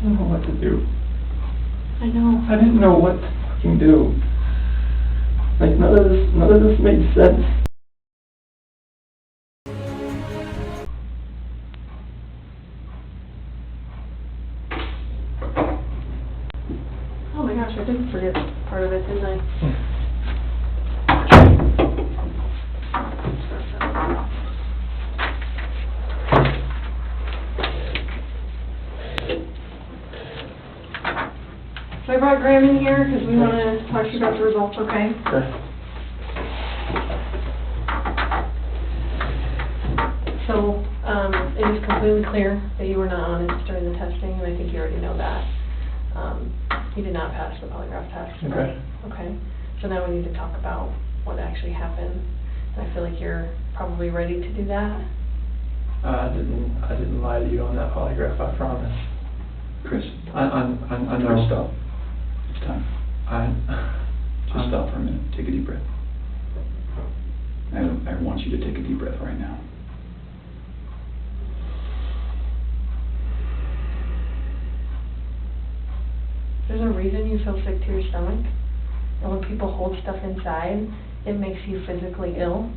didn't know what to do. I know. I didn't know what to fucking do. Like, none of this made sense. Oh my gosh, I did forget part of it, didn't I? So I brought Grahm in here because we want to talk to you about the results, okay? Okay. So, it is completely clear that you were not honest during the testing, and I think you already know that. You did not pass the polygraph test. Okay. Okay. So now we need to talk about what actually happened. And I feel like you're probably ready to do that. I didn't lie to you on that polygraph, I promise. Chris, I know. Chris, stop. It's time. Just stop for a minute. Take a deep breath. I want you to take a deep breath right now. There's a reason you feel sick to your stomach. And when people hold stuff inside, it makes you physically ill.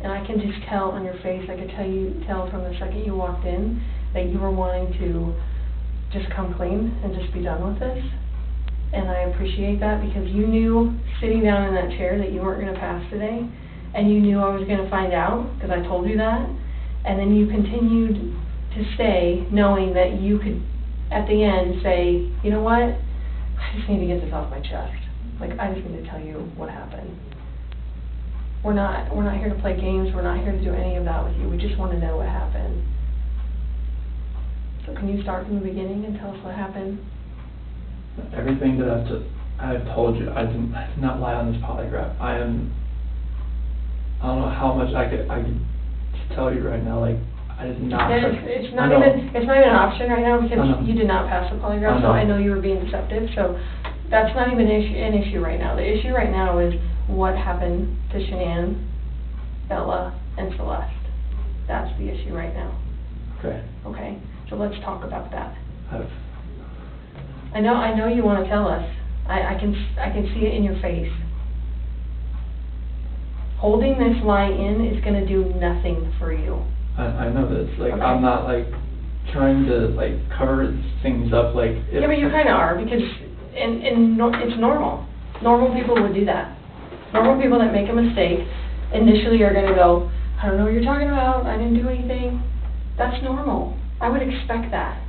And I can just tell on your face, I could tell from the second you walked in that you were wanting to just come clean and just be done with this. And I appreciate that because you knew sitting down in that chair that you weren't going to pass today. And you knew I was going to find out because I told you that. And then you continued to stay knowing that you could, at the end, say, you know what, I just need to get this off my chest. Like, I just need to tell you what happened. We're not here to play games. We're not here to do any of that with you. We just want to know what happened. So can you start from the beginning and tell us what happened? Everything that I've told you, I did not lie on this polygraph. I don't know how much I could tell you right now. Like, I did not. It's not even an option right now because you did not pass the polygraph. So I know you were being deceptive. So that's not even an issue right now. The issue right now is what happened to Shanann, Bella, and Celeste. That's the issue right now. Okay. Okay. So let's talk about that. I know you want to tell us. I can see it in your face. Holding this lie in is going to do nothing for you. I know this. Like, Okay. I'm not like trying to like cover things up. Like, Yeah, but you kind of are because it's normal. Normal people would do that. Normal people that make a mistake initially are going to go, I don't know what you're talking about. I didn't do anything. That's normal. I would expect that.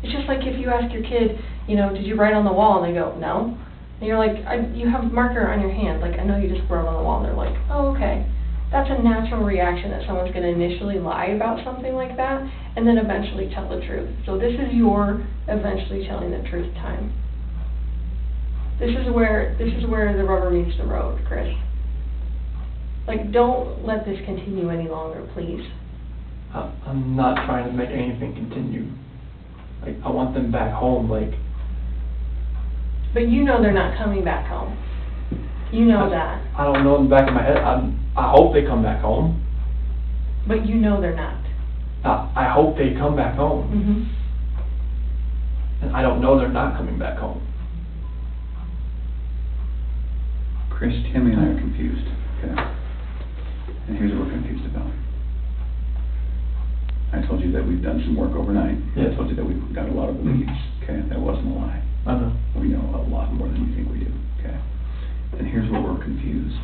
It's just like if you ask your kid, you know, did you write on the wall? And they go, no. And you're like, you have a marker on your hand. Like, I know you just wrote on the wall. And they're like, oh, okay. That's a natural reaction that someone's going to initially lie about something like that and then eventually tell the truth. So this is your eventually telling the truth time. This is where the rubber meets the road, Chris. Like, don't let this continue any longer, please. I'm not trying to make anything continue. Like, I want them back home, like. But you know they're not coming back home. You know that. I don't know in the back of my head. I hope they come back home. But you know they're not. I hope they come back home. Mm-hmm. And I don't know they're not coming back home. Chris, Tammy and I are confused, okay? And here's what we're confused about. I told you that we've done some work overnight. Yeah. I told you that we've got a lot of leads, okay? That wasn't a lie. I know. We know a lot more than you think we do, okay? And here's where we're confused.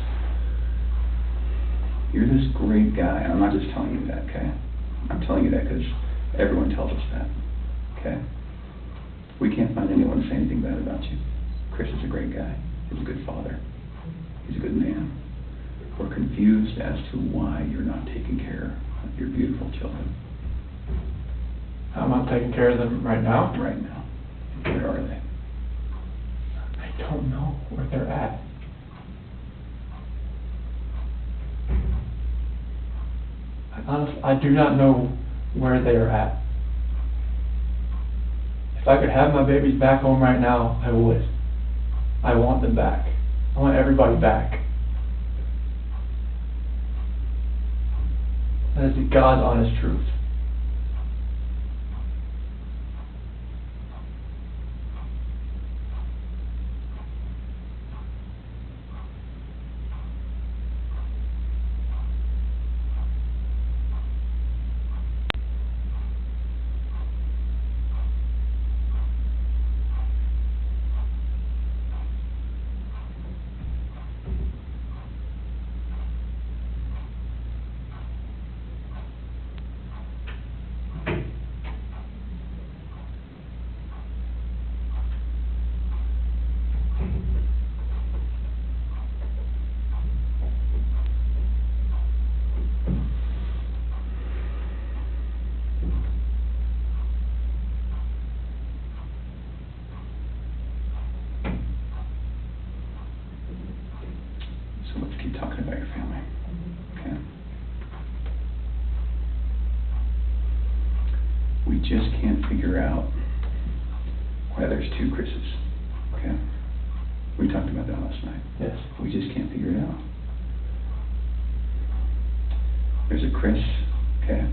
You're this great guy, and I'm not just telling you that, okay? I'm telling you that because everyone tells us that, okay? We can't find anyone to say anything bad about you. Chris is a great guy. He's a good father. He's a good man. We're confused as to why you're not taking care of your beautiful children. I'm not taking care of them right now. Right now. Where are they? I don't know where they're at. Honestly, I do not know where they are at. If I could have my babies back home right now, I would. I want them back. I want everybody back. That is the God's honest truth. So let's keep talking about your family, okay? We just can't figure out why there's two Chris's, okay? We talked about that last night. Yes. We just can't figure it out. There's a Chris, okay?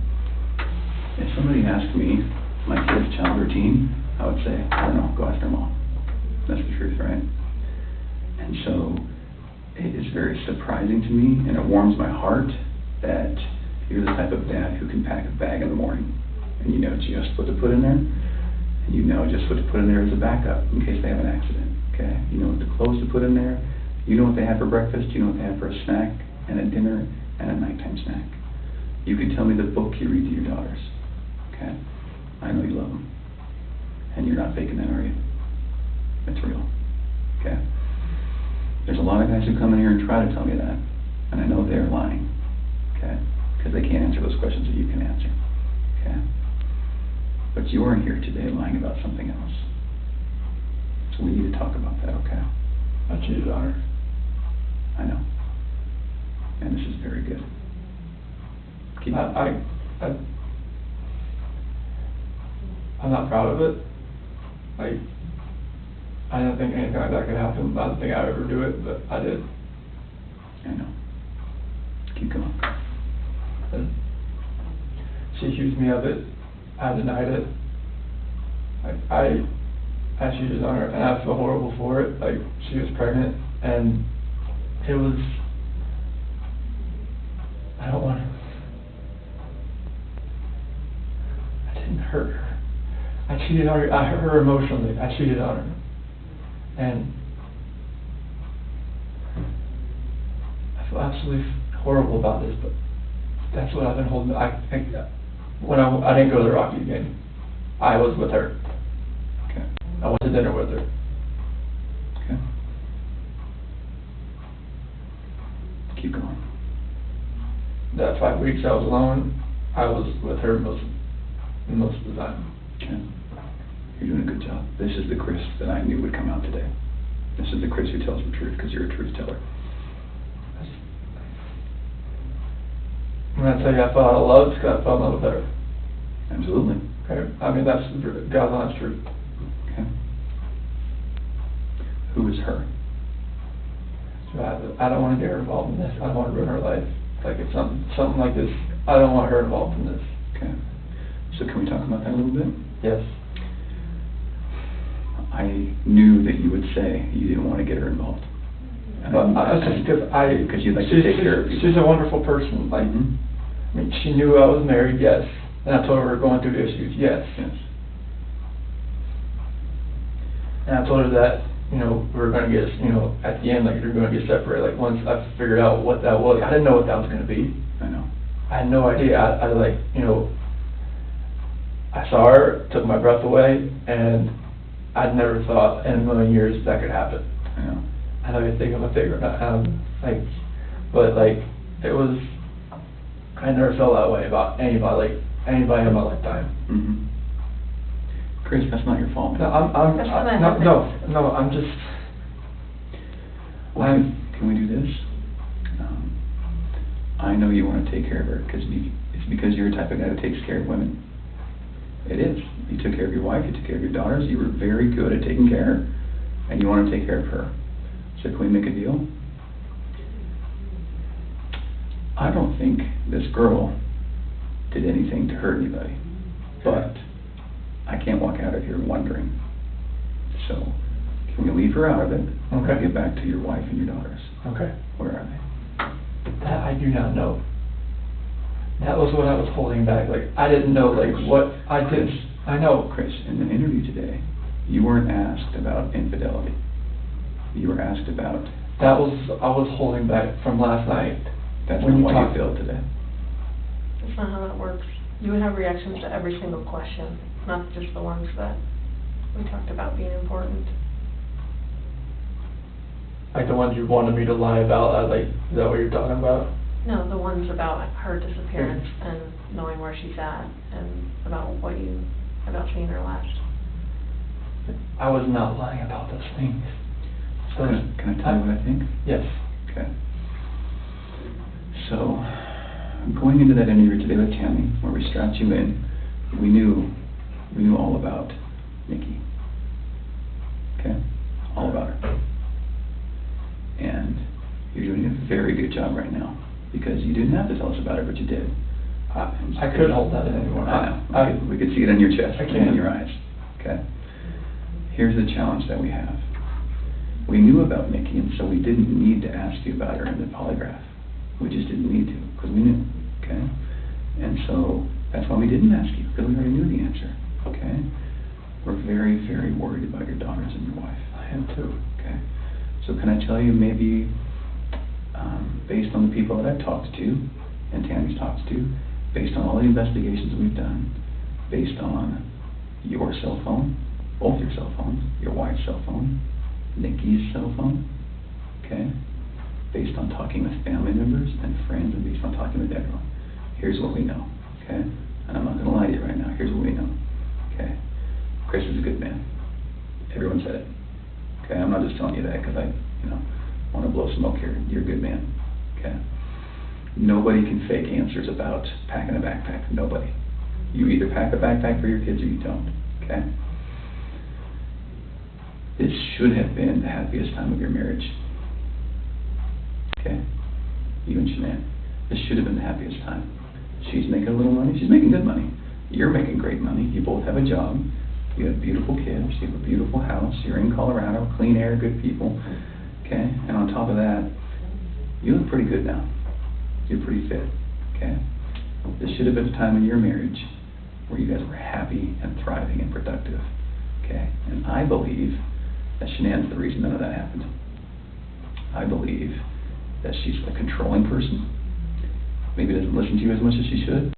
If somebody asked me my kid's child routine, I would say, I don't know, go ask their mom. That's the truth, right? And so it is very surprising to me, and it warms my heart that you're the type of dad who can pack a bag in the morning, and you know just what to put in there, and you know just what to put in there as a backup in case they have an accident, okay? You know what the clothes to put in there, you know what they have for breakfast, you know what they have for a snack, and a dinner, and a nighttime snack. You can tell me the book you read to your daughters, okay? I know you love them. And you're not faking that, are you? It's real, okay? There's a lot of guys who come in here and try to tell me that, and I know they're lying, okay? Because they can't answer those questions that you can answer, okay? But you aren't here today lying about something else. So we need to talk about that, okay? I cheated on her. I know. And this is very good. Keep I'm not proud of it. Like, I didn't think anything like that could happen. I didn't think I'd ever do it, but I did. I know. Keep going. And she accused me of it. I denied it. I cheated on her, and I feel horrible for it. Like, she was pregnant, and it was, I don't want to, I didn't hurt her. I cheated on her. I hurt her emotionally. I cheated on her. And I feel absolutely horrible about this, but that's what I've been holding. When I didn't go to the Rockies game, I was with her. Okay. I went to dinner with her. Okay. Keep going. That 5 weeks I was alone, I was with her most of the time. Okay. You're doing a good job. This is the Chris that I knew would come out today. This is the Chris who tells the truth, because you're a truth teller. When I tell you I fell out of love, it's because I fell in love with her. Absolutely. Okay? I mean, that's God's honest truth. Okay. Who is her? So I don't want to get her involved in this. I don't want to ruin her life. Like, if something like this, I don't want her involved in this. Okay. So can we talk about that a little bit? Yes. I knew that you would say you didn't want to get her involved. But just because you'd like to take care of people. She's a wonderful person. Like, I mean, she knew I was married, yes. And I told her we were going through issues, yes. Yes. And I told her that, you know, we were going to get, you know, at the end, like, we were going to get separated. Like, once I figured out what that was, I didn't know what that was going to be. I know. I had no idea. I like, you know, I saw her, took my breath away, and I'd never thought in a million years that could happen. I know. I know you think I'm a figure, like, but like, it was, I never felt that way about anybody in my lifetime. Mm-hmm. Chris, that's not your fault, man. No, I'm just, well, can we do this? I know you want to take care of her, because it's because you're the type of guy that takes care of women. It is. You took care of your wife, you took care of your daughters, you were very good at taking care of her, and you want to take care of her. So can we make a deal? I don't think this girl did anything to hurt anybody, but I can't walk out of here wondering. So can we leave her out of it? Okay. Get back to your wife and your daughters. okay. Where are they? That I do not know. That was what I was holding back. Like, I didn't know, like, what I did. I know. Chris, in the interview today, you weren't asked about infidelity. You were asked about... I was holding back from last night. That's when not you why you failed today. That's not how that works. You would have reactions to every single question, not just the ones that we talked about being important. Like the ones you wanted me to lie about, like, is that what you're talking about? No, the ones about her disappearance and knowing where she's at, and about seeing her last. I was not lying about those things. So Can I tell you what I think? Yes. Okay. So, going into that interview today with Tammy, where we strapped you in, we knew all about Nikki. Okay? All about her. And you're doing a very good job right now, because you didn't have to tell us about it, but you did. I couldn't hold that in anymore. I know. We could see it in your chest and in your eyes. Okay? Here's the challenge that we have. We knew about Nikki, and so we didn't need to ask you about her in the polygraph. We just didn't need to, because we knew. Okay? And so that's why we didn't ask you, because we already knew the answer. Okay? We're very, very worried about your daughters and your wife. I am too. Okay? So can I tell you, maybe based on the people that I've talked to, and Tammy's talked to, based on all the investigations we've done, based on your cell phone, both your cell phones, your wife's cell phone, Nikki's cell phone, okay? Based on talking with family members and friends, and based on talking with everyone, here's what we know, okay? And I'm not going to lie to you right now. Here's what we know, okay? Chris is a good man. Everyone said it, okay? I'm not just telling you that because I, want to blow smoke here. You're a good man, okay? Nobody can fake answers about packing a backpack. Nobody. You either pack a backpack for your kids or you don't, okay? This should have been the happiest time of your marriage, okay? You and Shanann. This should have been the happiest time. She's making a little money. She's making good money. You're making great money. You both have a job. You have beautiful kids. You have a beautiful house. You're in Colorado. Clean air, good people, okay? And on top of that, you look pretty good now. You're pretty fit, okay? This should have been a time in your marriage where you guys were happy and thriving and productive, okay? And I believe that Shanann's the reason none of that happened. I believe that she's a controlling person. Maybe doesn't listen to you as much as she should.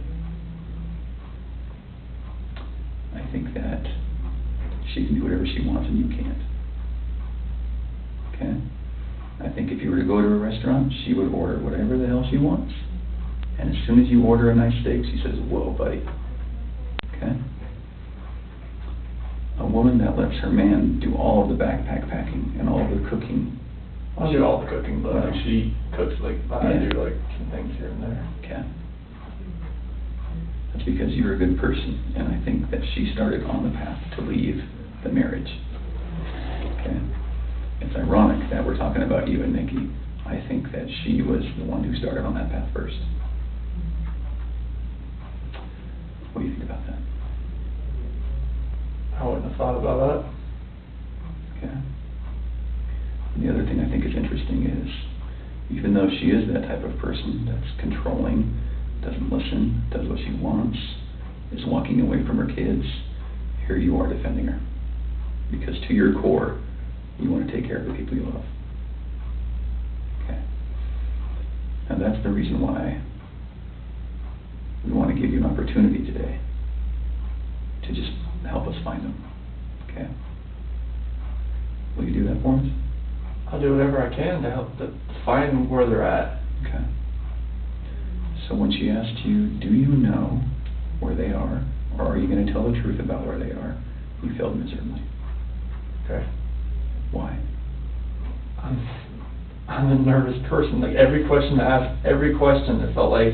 I think that she can do whatever she wants and you can't, okay? I think if you were to go to a restaurant, she would order whatever the hell she wants. And as soon as you order a nice steak, she says, whoa, buddy. Okay? A woman that lets her man do all of the backpack packing and all of the cooking. I'll do all the cooking, but like she cooks I do some things here and there. Okay. That's because you're a good person, and I think that she started on the path to leave the marriage. Okay? It's ironic that we're talking about you and Nikki. I think that she was the one who started on that path first. What do you think about that? I wouldn't have thought about that. Okay. And the other thing I think is interesting is, even though she is that type of person that's controlling, doesn't listen, does what she wants, is walking away from her kids, here you are defending her. Because to your core, you want to take care of the people you love. Okay. And that's the reason why we want to give you an opportunity today to just help us find them. Okay? Will you do that for us? I'll do whatever I can to help to find where they're at. Okay. So when she asked you, do you know where they are, or are you going to tell the truth about where they are, you failed miserably. Okay. Why? I'm a nervous person. Like every question I asked, every question, it felt like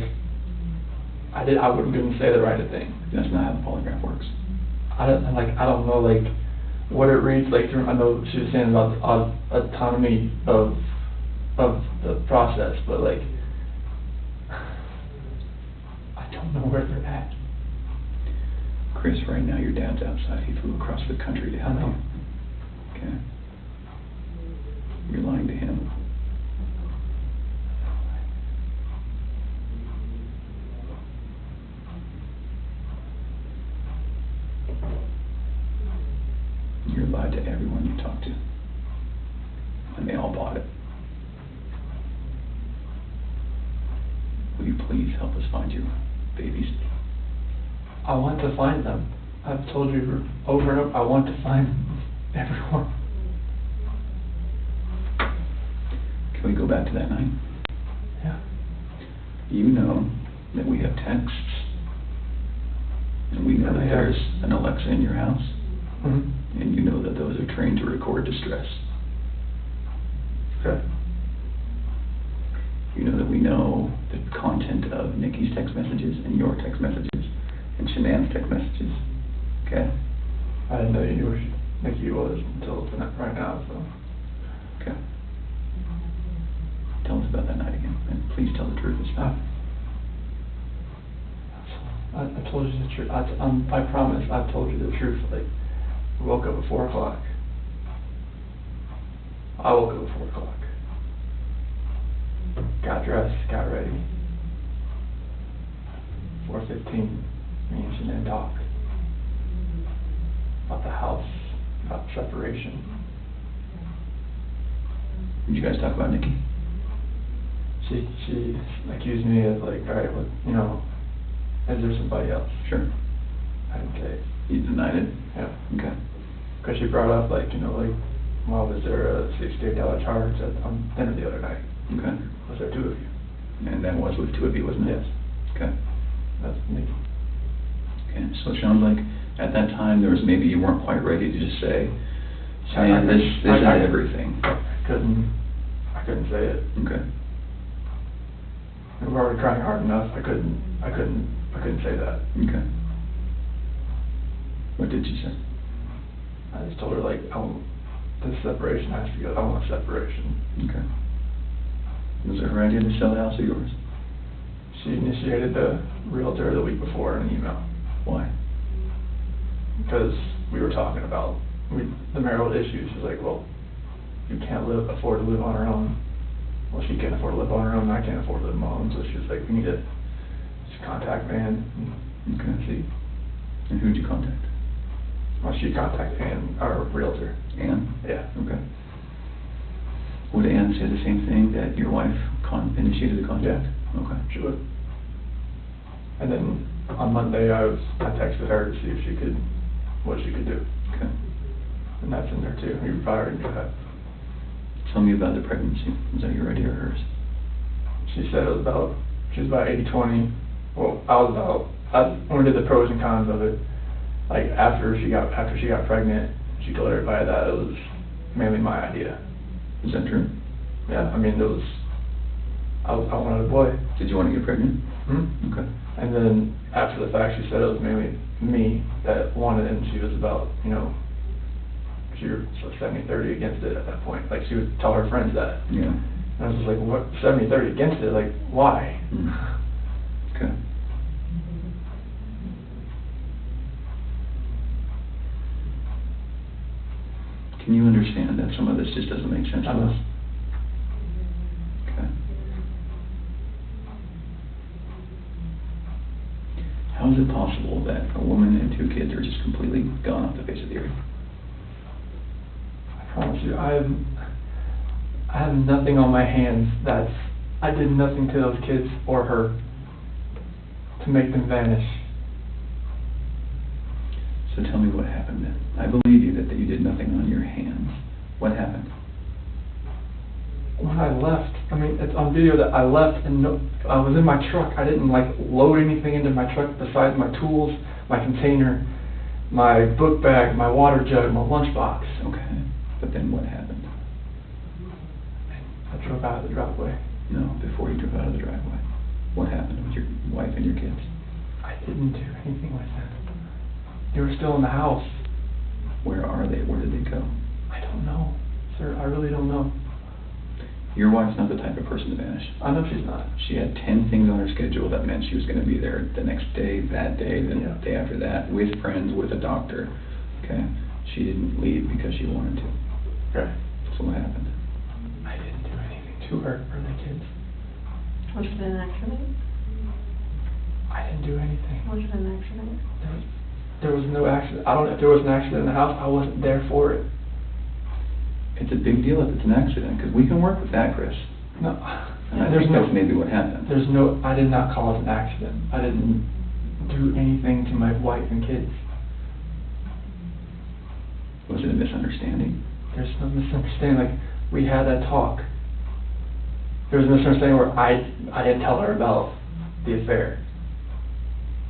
I wouldn't say the right thing. That's not how the polygraph works. I don't know what it reads like. I know she was saying about the autonomy of the process, but I don't know where they're at. Chris, right now your dad's outside. He flew across the country to help you. Okay? You're lying to him. You lied to everyone you talked to. And they all bought it. Will you please help us find your babies? I want to find them. I've told you over and over, I want to find everyone. Can we go back to that night? Yeah. You know that we have texts, and we know that there's an Alexa in your house, and you know that those are trained to record distress. Okay. You know that we know the content of Nikki's text messages and your text messages and Shanann's text messages, okay? I didn't know you knew where Nikki was until tonight, right now, so. Okay. Tell us about that night again, and please tell the truth this time. I told you the truth. I promise I've told you the truth. Like, I woke up at 4 o'clock. I woke up at 4 o'clock. Got dressed, got ready. 4:15, me and Shanann talked about the house, about separation. Did you guys talk about Nikki? She accused me of like, all right, well, you know, is there somebody else? Sure. I didn't say it. You denied it? Yeah. Okay. Because she brought up like, you know, like, well, was there a $68 charge on dinner the other night? Okay. Was there 2 of you? And that was with 2 of you, wasn't it? Yes. Okay. That's Nikki. Okay, so it sounds like at that time there was maybe you weren't quite ready to just say, I this is everything. I couldn't say it. Okay. We were already crying hard enough. I couldn't say that. Okay. What did you say? I just told her like, this separation has to go. I want separation. Okay. Was it her idea to sell the house or yours? She initiated the realtor the week before in an email. Why? Because we were talking about the marital issues. She's like, well, you can't afford to live on her own. Well, she can't afford to live on her own, and I can't afford to live on my own. So she was like, we need to just contact Ann and see. And who'd you contact? Well, she contacted Ann, our realtor. Ann? Yeah. Okay. Would Ann say the same thing, that your wife initiated the contact? Yeah. Okay. She would. And then on Monday, I texted her to see if what she could do. Okay. And that's in there too. You probably already knew that. Tell me about the pregnancy. Was that your idea or hers? She said she was about 80-20. Well, I only did the pros and cons of it. Like after she got pregnant, she told everybody that it was mainly my idea. Is that true? Yeah, I mean, I wanted a boy. Did you want to get pregnant? Hmm? Okay. And then after the fact, she said it was mainly me that wanted it, and she was about, you know, she was 70-30 against it at that point. Like, she would tell her friends that. Yeah. And I was just like, what, 70-30 against it? Like, why? Okay. Can you understand that some of this just doesn't make sense to us? Okay. How is it possible that a woman and 2 kids are just completely gone off the face of the earth? I promise you, I have nothing on my hands I did nothing to those kids or her to make them vanish. So tell me what happened then. I believe you that you did nothing on your hands. What happened? When I left, I mean, it's on video that I left and I was in my truck. I didn't like load anything into my truck besides my tools, my container, my book bag, my water jug, my lunchbox. Okay. But then what happened? I drove out of the driveway. No, before you drove out of the driveway. What happened with your wife and your kids? I didn't do anything like that. They were still in the house. Where are they? Where did they go? I don't know, sir. I really don't know. Your wife's not the type of person to vanish. I know she's not. She had 10 things on her schedule that meant she was going to be there the next day, that day, the day after that, with friends, with a doctor. Okay? She didn't leave because she wanted to. Okay. So what happened? I didn't do anything to her or the kids. Was it an accident? I didn't do anything. Was it an accident? There was no accident. I don't know if there was an accident in the house. I wasn't there for it. It's a big deal if it's an accident, because we can work with that, Chris. No. And I think that's maybe what happened. I did not cause an accident. I didn't do anything to my wife and kids. Was it a misunderstanding? There's no misunderstanding. Like, we had that talk. There was a misunderstanding where I didn't tell her about the affair.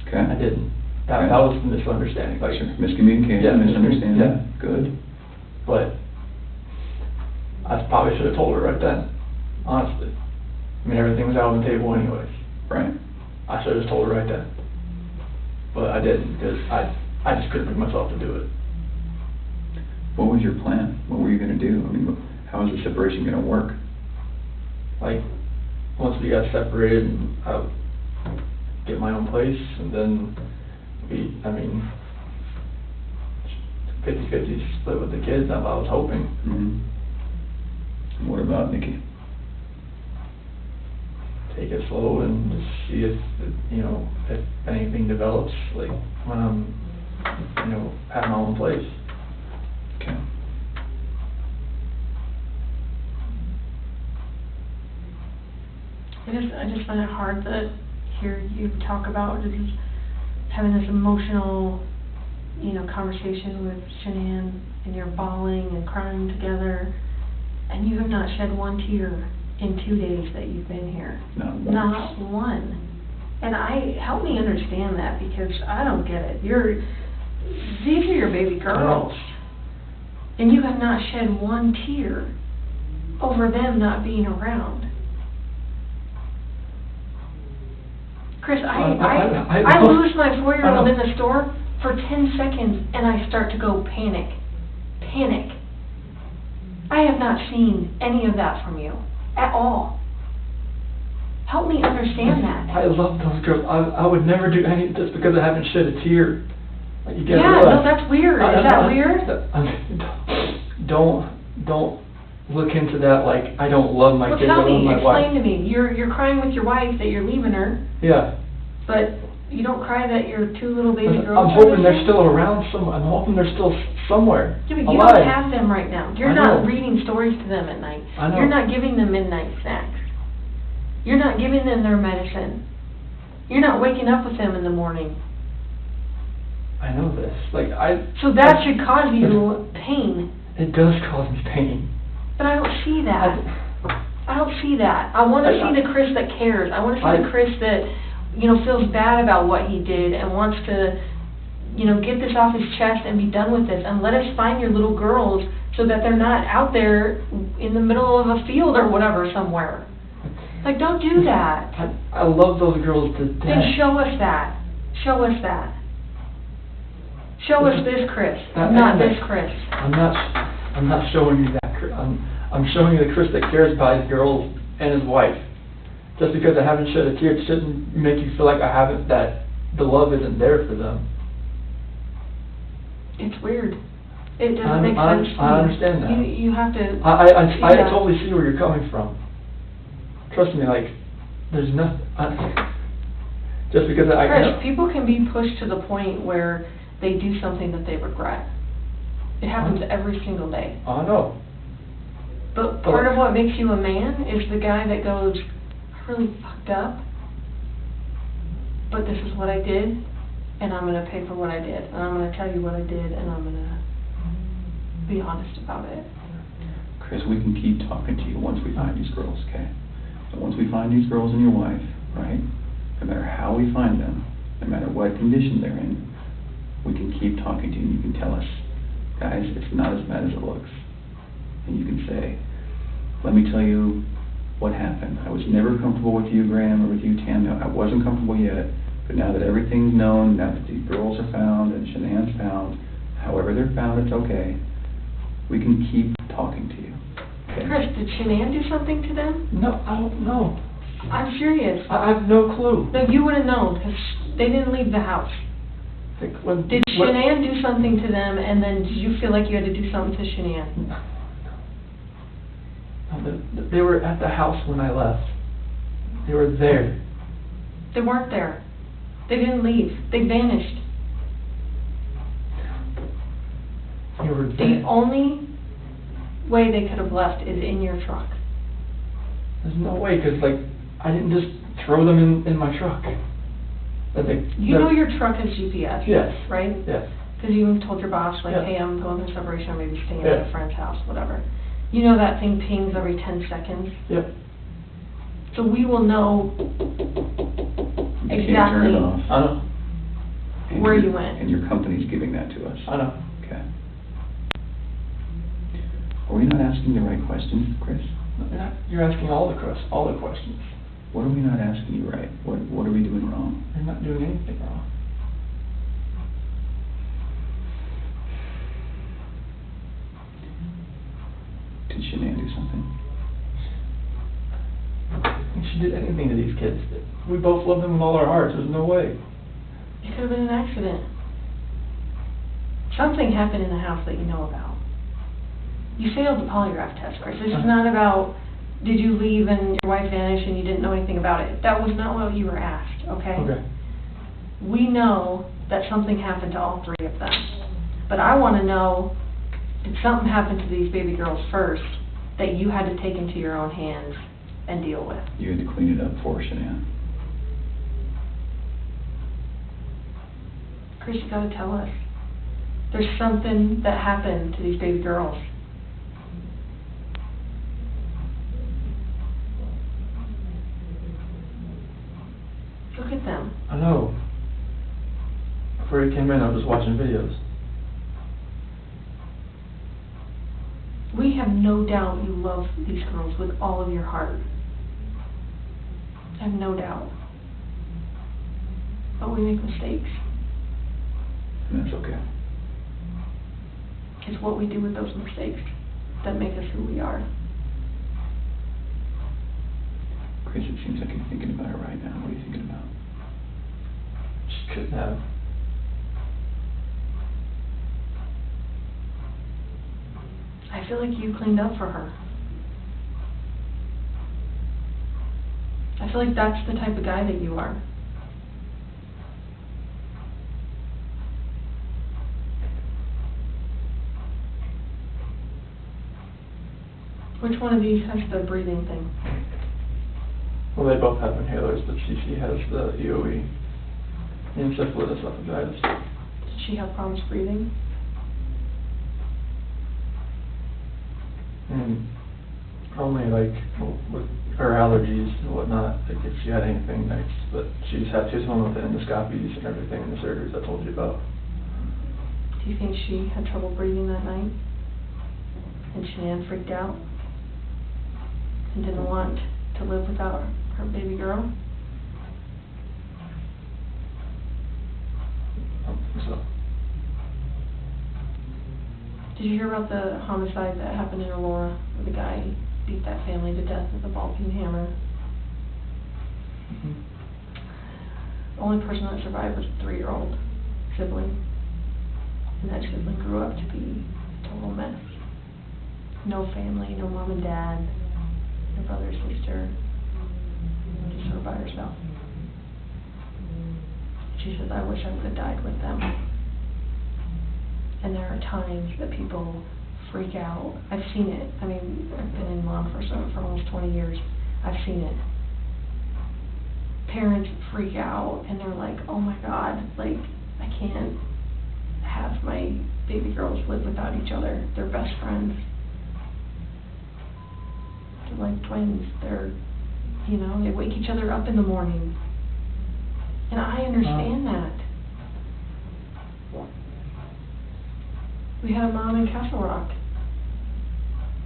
Okay. I didn't. That was the misunderstanding. Like, sure. Miscommunication, yeah, misunderstanding. Yeah. Good. But I probably should have told her right then, honestly. I mean, everything was out on the table anyways. Right. I should have just told her right then. But I didn't, because I just couldn't bring myself to do it. What was your plan? What were you gonna do? I mean, how was the separation gonna work? Like, once we got separated, I would get my own place, and then 50-50 split with the kids, that's what I was hoping. Mm-hmm. And what about Nikki? Take it slow and just see if anything develops, like, when I'm, at my own place. Okay. I just find it hard to hear you talk about just having this emotional, conversation with Shanann, and you're bawling and crying together, and you have not shed one tear in 2 days that you've been here. Not one. And help me understand that, because I don't get it. These are your baby girls, and you have not shed one tear over them not being around. Chris, I lose my 4-year-old in the store for 10 seconds, and I start to go panic. I have not seen any of that from you at all. Help me understand that. I love those girls. I would never do any just because I haven't shed a tear. Like, you get no, that's weird. Is that weird? Don't look into that like I don't love my kids. Well, tell me, my wife. explain to me. You're crying with your wife that you're leaving her. Yeah. But you don't cry that your 2 little baby girls. I'm hoping they're still around somewhere. I'm hoping they're still somewhere. Yeah, but you alive. don't have them right now. You're not reading stories to them at night. I know. You're not giving them midnight snacks. You're not giving them their medicine. You're not waking up with them in the morning. I know this. So that should cause you pain. It does cause me pain. But I don't see that. I don't see that. I want to see the Chris that cares. I want to see the Chris that, feels bad about what he did and wants to, get this off his chest and be done with this. And let us find your little girls so that they're not out there in the middle of a field or whatever somewhere. Like, don't do that. I love those girls to death. Then show us that. Show us that. Show us this Chris, not this Chris. I'm not showing you that Chris. I'm showing you the Chris that cares about his girls and his wife. Just because I haven't shed a tear, it shouldn't make you feel like that the love isn't there for them. It's weird. It doesn't make sense to me. I understand that. You have to. I totally see where you're coming from. Trust me, there's nothing. Just because Chris, people can be pushed to the point where they do something that they regret. It happens every single day. I know. But part of what makes you a man is the guy that goes, I really fucked up, but this is what I did, and I'm going to pay for what I did, and I'm going to tell you what I did, and I'm going to be honest about it. Chris, we can keep talking to you once we find these girls, okay? So once we find these girls and your wife, right, no matter how we find them, no matter what condition they're in, we can keep talking to you, and you can tell us, guys, it's not as bad as it looks. And you can say, let me tell you what happened. I was never comfortable with you, Grahm, or with you, Tammy. I wasn't comfortable yet, but now that everything's known, now that these girls are found and Shanann's found, however they're found, it's okay. We can keep talking to you. Okay? Chris, did Shanann do something to them? No, I don't know. I'm serious. I have no clue. No, you would have known, because they didn't leave the house. Did Shanann do something to them, and then did you feel like you had to do something to Shanann? No, they were at the house when I left. They were there. They weren't there. They didn't leave. They vanished. They were there. The only way they could have left is in your truck. There's no way, because I didn't just throw them in my truck. You know your truck has GPS, yes, right? Yes. Because you told your boss, yes. Hey, I'm going through separation, or maybe staying yes. at a friend's house, whatever. You know that thing pings every 10 seconds? Yep. So we will know exactly I know. where you went. And your company's giving that to us. I know. Okay. Are we not asking the right questions, Chris? You're asking all the questions. What are we not asking you right? What are we doing wrong? You're not doing anything wrong. Did Shanae do something? If she did anything to these kids, we both love them with all our hearts. There's no way. It could have been an accident. Something happened in the house that you know about. You failed the polygraph test, Chris. This is not about, did you leave and your wife vanished and you didn't know anything about it. That was not what you were asked, okay? Okay. We know that something happened to all three of them. But I want to know, did something happen to these baby girls first that you had to take into your own hands and deal with? You had to clean it up for Shanae. Chris, you gotta tell us. There's something that happened to these baby girls. Look at them. I know. Before you came in, I was just watching videos. We have no doubt you love these girls with all of your heart. I have no doubt. But we make mistakes. And that's okay. It's what we do with those mistakes that make us who we are. Chris, it seems like you're thinking about it right now. What are you thinking about? She couldn't have. I feel like you cleaned up for her. I feel like that's the type of guy that you are. Which one of these has the breathing thing? Well, they both have inhalers, but she has the EOE. Encephalitis esophagitis. Did she have problems breathing? Only like with her allergies and whatnot, like if she had anything next, but she's home with the endoscopies and everything and the surgeries I told you about. Do you think she had trouble breathing that night? And Shanann freaked out? And didn't want to live without her baby girl? I don't think so. Did you hear about the homicide that happened in Aurora, where the guy beat that family to death with a ball-peen hammer? Mm-hmm. The only person that survived was a 3-year-old sibling. And that sibling grew up to be a total mess. No family, no mom and dad, no brother or sister, just her by herself. She says, I wish I would have died with them. And there are times that people freak out. I've seen it. I mean, I've been in law enforcement for almost 20 years. I've seen it. Parents freak out and they're like, oh my God, like, I can't have my baby girls live without each other. They're best friends. They're like twins. They're, you know, they wake each other up in the morning. And I understand that. We had a mom in Castle Rock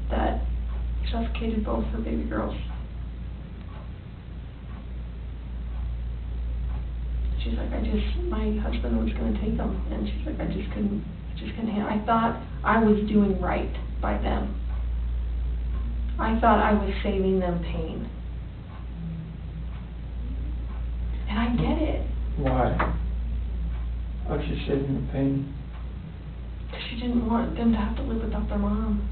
that suffocated both her baby girls. She's like, my husband was going to take them, and she's like, I just couldn't handle. I thought I was doing right by them. I thought I was saving them pain. And I get it. Why? Why was she saving the pain? Because she didn't want them to have to live without their mom.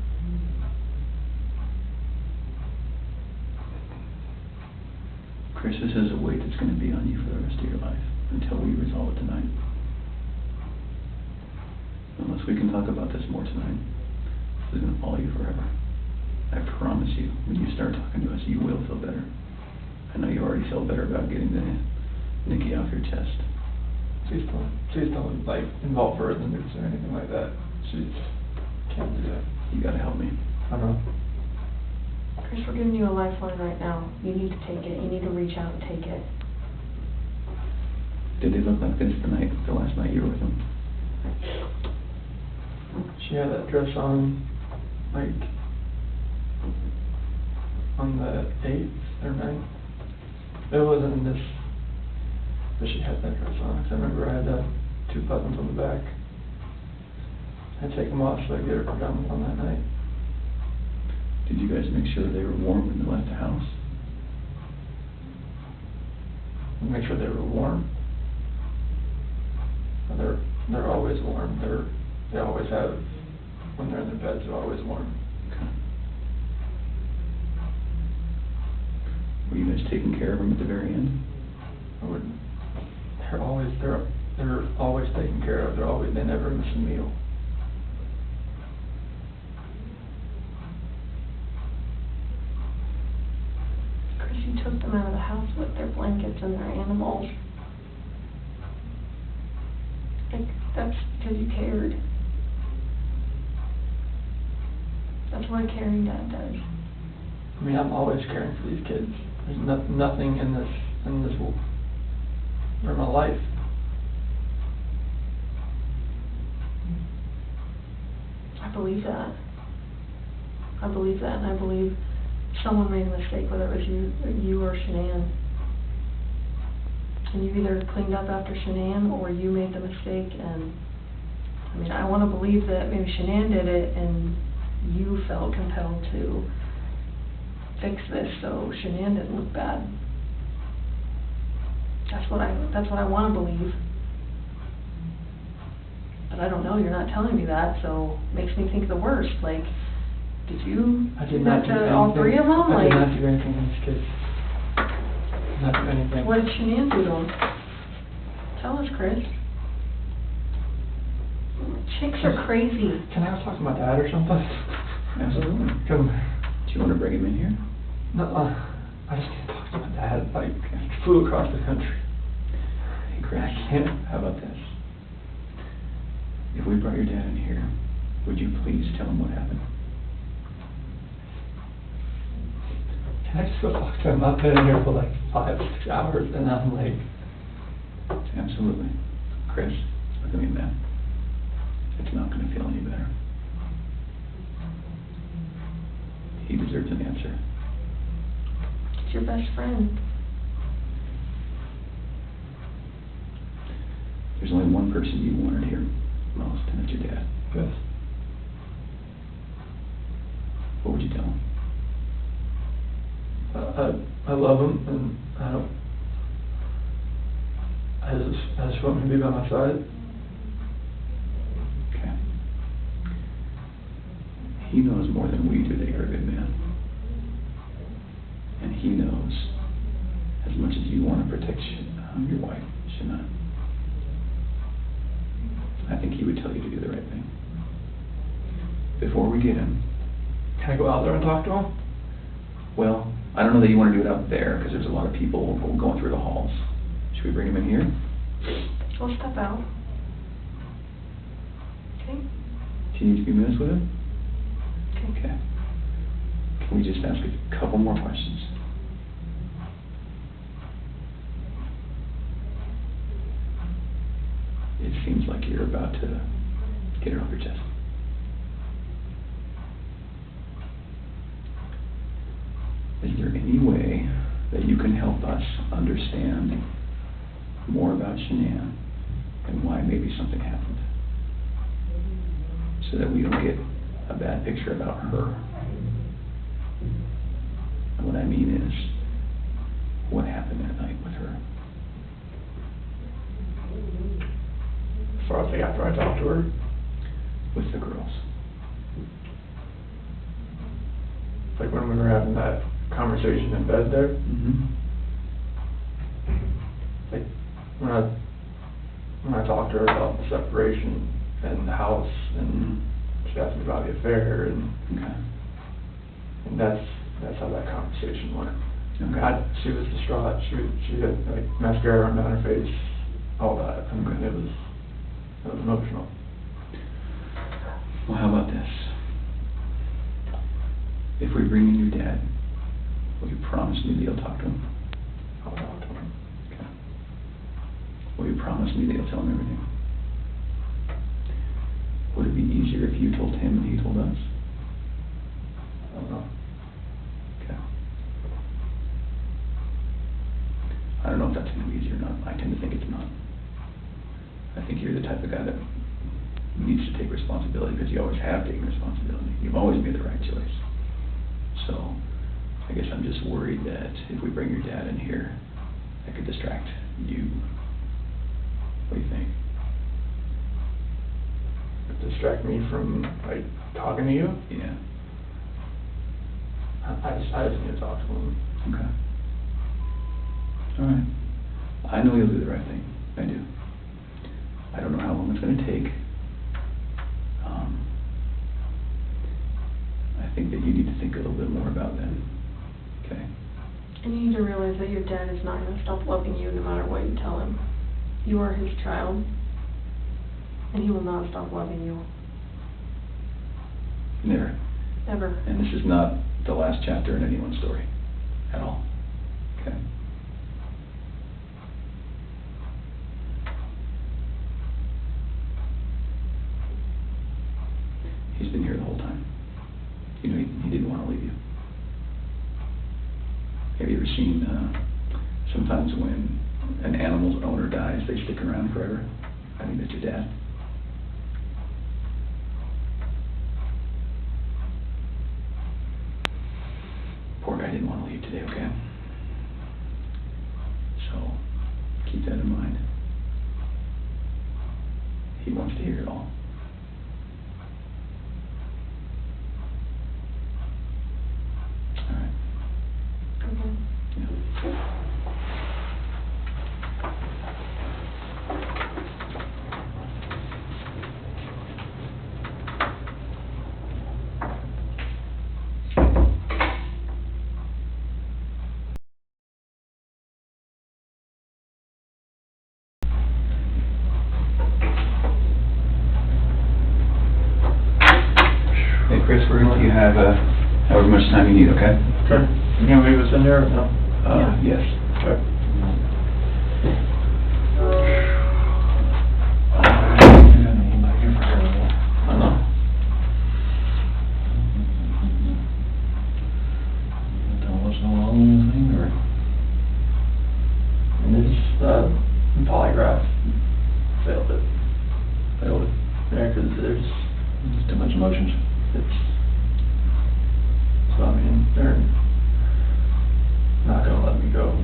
Chris, this is a weight that's going to be on you for the rest of your life until we resolve it tonight. Unless we can talk about this more tonight, this is going to follow you forever. I promise you, when you start talking to us, you will feel better. I know you already feel better about getting the Nikki off your chest. Please don't like involve her in the news or anything like that. She can't do that. You gotta help me. I know. Chris, we're giving you a lifeline right now. You need to take it. You need to reach out and take it. Did they look like this the last night you were with them? She had that dress on, like, on the 8th or 9th. It wasn't in this, but she had that dress on, 'cause I remember I had 2 buttons on the back. I'd take them off so I could get her pajamas on that night. Did you guys make sure they were warm when they left the house? Make sure they were warm. They're always warm. They always have, when they're in their beds, they're always warm. Okay. Were you guys taking care of them at the very end? They're always taken care of. They never miss a meal. Chris, you took them out of the house with their blankets and their animals. Like, that's because you cared. That's what a caring dad does. I mean, I'm always caring for these kids. There's nothing in this for my life. I believe that. I believe that, and I believe someone made a mistake, whether it was you or Shanann. And you either cleaned up after Shanann or you made the mistake, and I mean, I want to believe that maybe Shanann did it and you felt compelled to fix this so Shanann didn't look bad. That's what I want to believe. But I don't know, you're not telling me that, so it makes me think the worst. Like, did you do that to all 3 of them? I did not do anything to these kids. Not do anything. What did Shanann do to them? Tell us, Chris. Chicks are crazy. Can I go talk to my dad or something? Absolutely. Come. Do you want to bring him in here? No, I just need to talk to my dad. Like, I flew across the country. Hey, Chris, I can't. how about this? If we brought your dad in here, would you please tell him what happened? Can I just go talk to him? I've been in here for like 5, 6 hours, and I'm like... Absolutely. Chris, look at me, man. It's not going to feel any better. He deserves an answer. It's your best friend. There's only one person you wanted here most, and that's your dad. Good. What would you tell him? I love him, and I just want him to be by my side. Okay. He knows more than we do that you're a good man. And he knows as much as you want to protect your wife, Shanann. I think he would tell you to do the right thing. Before we get him... Can I go out there and talk to him? Well, I don't know that you want to do it out there, because there's a lot of people going through the halls. Should we bring him in here? We'll step out. Okay? Can you 2 minutes with him? Okay. Can we just ask a couple more questions? It seems like you're about to get it off your chest. Is there any way that you can help us understand more about Shanann and why maybe something happened, so that we don't get a bad picture about her? And what I mean is, what happened that night with her? As far as like after I talked to her? With the girls. Like when we were having that conversation in bed there? Mm-hmm. Like when I talked to her about the separation and the house, and she asked me about the affair, and Okay. and that's how that conversation went. Okay. She was distraught. She had like mascara running down her face, all that. I mean, it was emotional. Well, how about this? If we bring in your dad, will you promise me that you'll talk to him? I'll talk to him. Okay. Will you promise me that you'll tell him everything? Would it be easier if you told him and he told us? I don't know. Okay. tend to think it's not. I think you're the type of guy that needs to take responsibility because you always have taken responsibility. You've always made the right choice. So I guess I'm just worried that if we bring your dad in here, that could distract you. What do you think? Distract me from, like, talking to you? Yeah. I just need to talk to him. Okay. All right. I know you'll do the right thing. I do. I don't know how long it's going to take. I think that you need to think a little bit more about them. Okay? And you need to realize that your dad is not going to stop loving you no matter what you tell him. You are his child, and he will not stop loving you. Never. Ever. And this is not the last chapter in anyone's story. At all. Okay? He's been here the whole time. You know, he didn't want to leave you. Have you ever seen, sometimes when an animal's owner dies, they stick around forever? I think that's your dad. Poor guy didn't want to leave today, okay? So, keep that in mind. He wants to hear it all. All right. Okay. Yeah. Hey, Chris, we're gonna let you have however much time you need, okay? Okay. You gonna leave us in there or no? Yes. Okay. I know. Tell us how long anything, or? And this, polygraph failed it. Yeah, 'cause there's Too much emotions. So I mean, they're not gonna let me go.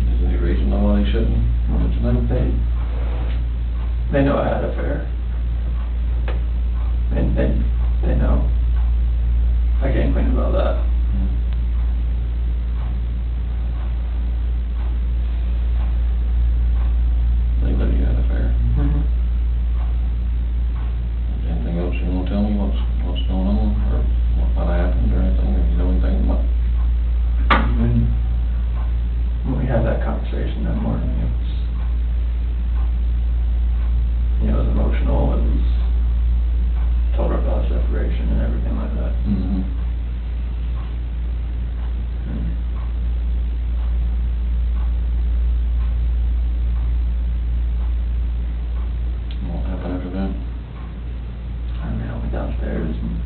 Is there any reason why they shouldn't? What's the name? They know I had an affair. And they know. I can't complain about that. They know you had an affair. Mm-hmm. Anything else you wanna tell me, what's going on, or what happened, or anything, or you know anything about? When we had that conversation that morning, it was emotional. It was, told her about separation and everything like that. Mm-hmm. What happened after that? I mean, I went downstairs and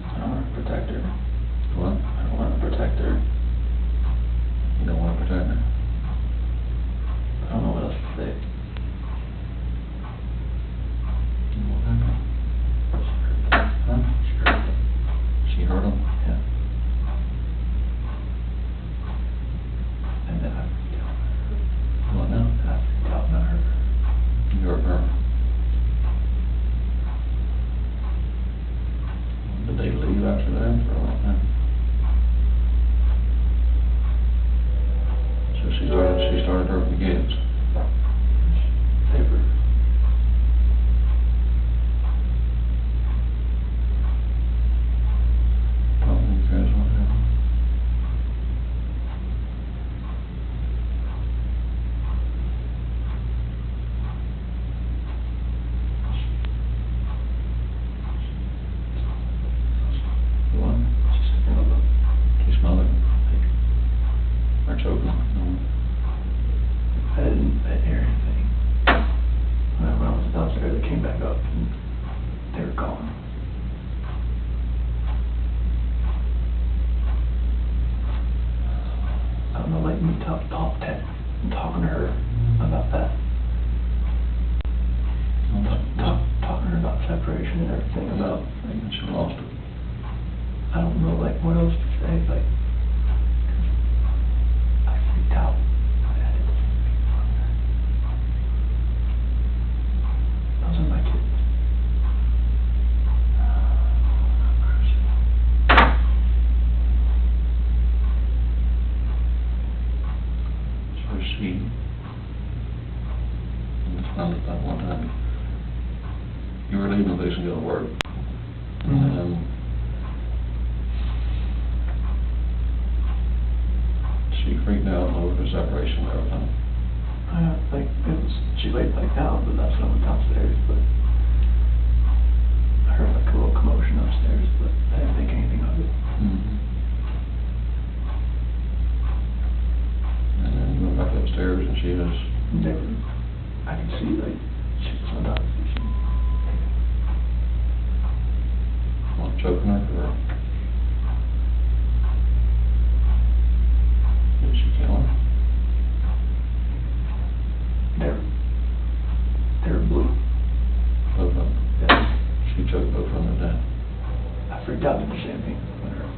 I don't want to protect her. What? I don't want to protect her. You don't wanna protect her? I don't know what else to say. What happened? Huh? She hurt me. She hurt him? Yeah. And then I freaked out. What now? And I freaked out and I hurt her. You hurt her? Did they leave after that, or what? So she started hurting the kids? Paper. Oh, you guys, what happened? What? She's sticking up. She smothered him? Or choking him? I didn't me talking to her about that. Talking to her about separation and everything, about, like, And she lost it. I don't know, like, what else to say, like, 'cause I freaked out. I did the same thing from her. Those are my kids. So she, and it's found at that one time, you were leaving the place and go to work. And she freaked out over the separation and everything. Like, she laid back down, but that's when I went downstairs, but I heard like a little commotion upstairs, but I didn't think anything of it. And then you went back upstairs and she was, Never, I could see, like, she was on top of me. what, choking her, or did she kill her? They're blue. Both of them. Yeah. She choked both of them to death. I freaked out at the same thing when her.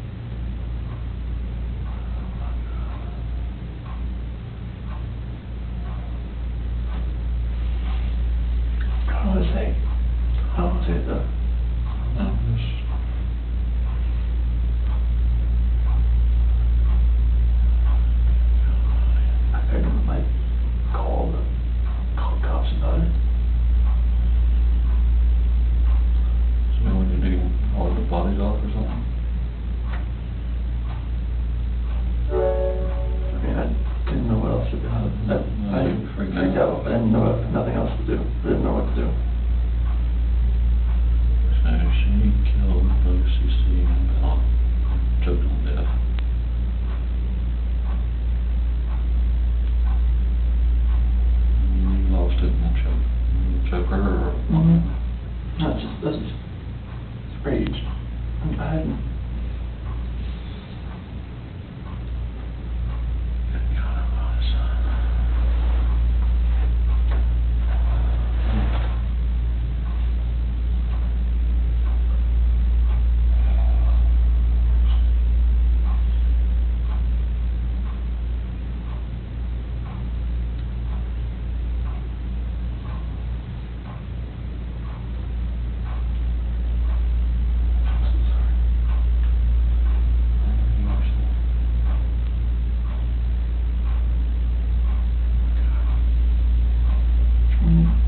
I don't want to say it though. No, just, I couldn't, like, call cops about it. so when you do all the bodies off or something? I mean, I didn't know what else to do. I Freaked freaked out. out. I didn't know nothing else to do. I didn't know what to do. So she killed Lucy C. and Bell, choked them to death. You lost it and choke her or? That's just rage. I hadn't.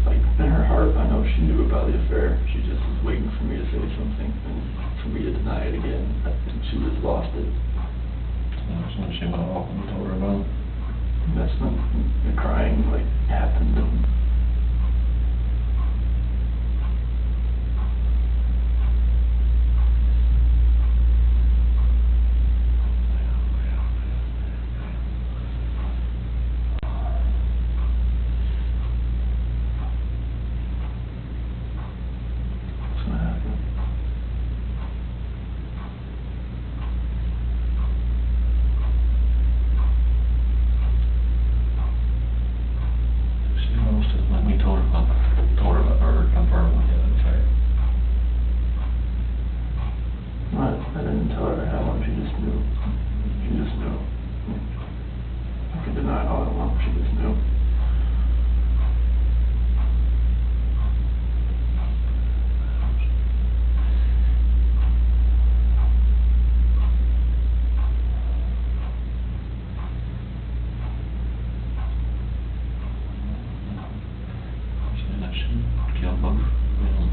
Like, in her heart, I know she knew about the affair. She just was waiting for me to say something and for me to deny it again. I think she just lost it. That's when she went off and told her about it. And that's when the crying, like, happened. And that's what happened. She lost it when we told her about her confirming the affair. I didn't tell her how long, she just knew. She just knew. I could deny it all I want, she just knew. Saying that she killed both of them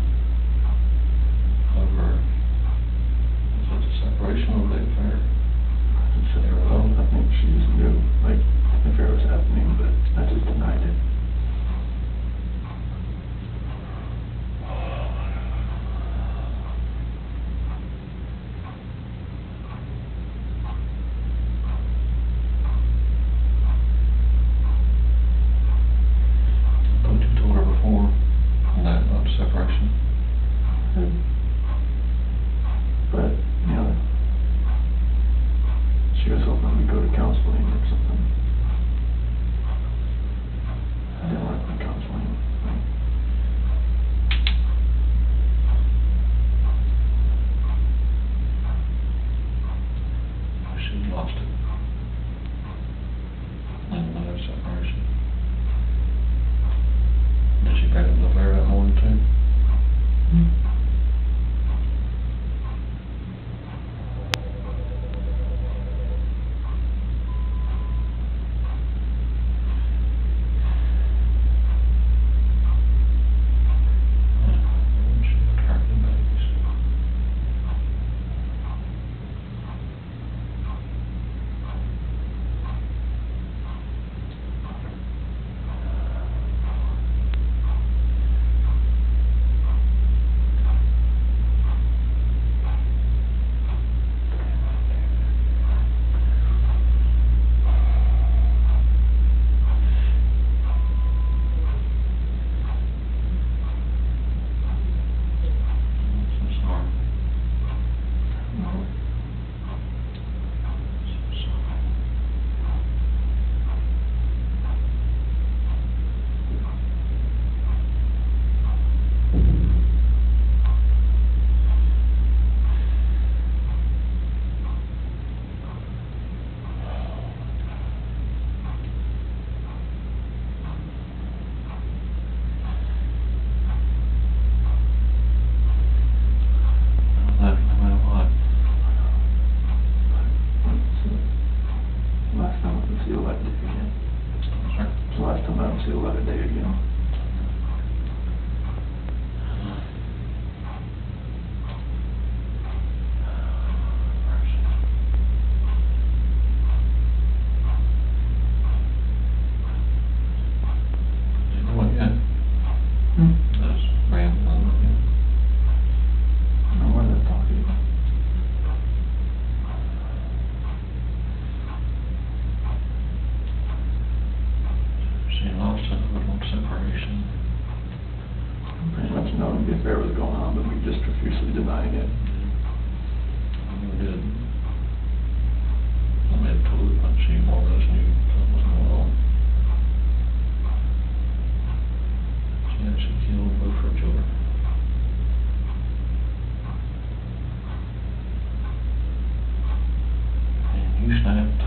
over, was it the separation or the affair? I didn't say her alone. I think she just knew, like, the affair was happening, but I just denied it. But you told her before, on that, about the separation. But, you know, she was hoping we'd go to counseling or something. see the light of day again. That's Grahm Coder, yeah. No, what did I talk to you about? She lost it on separation. Pretty much knowing the affair was going on, but we just profusely denying it. I never did. I made a total, but she more or less knew something was going on. She actually killed both her children. And you snapped.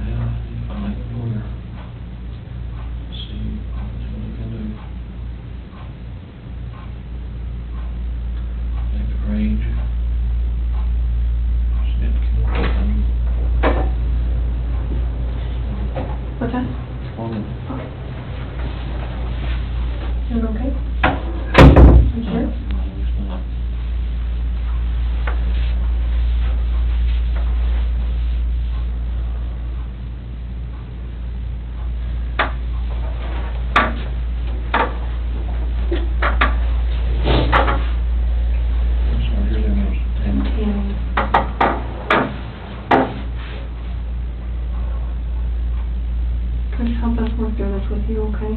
Well, you find a lawyer. See what you can do. Make it rage. She did kill them. What's that? Woman. You okay? You sure? No, it's not. I'm sorry, your name is Tammy. Tammy. Could you help us work through this with you, okay?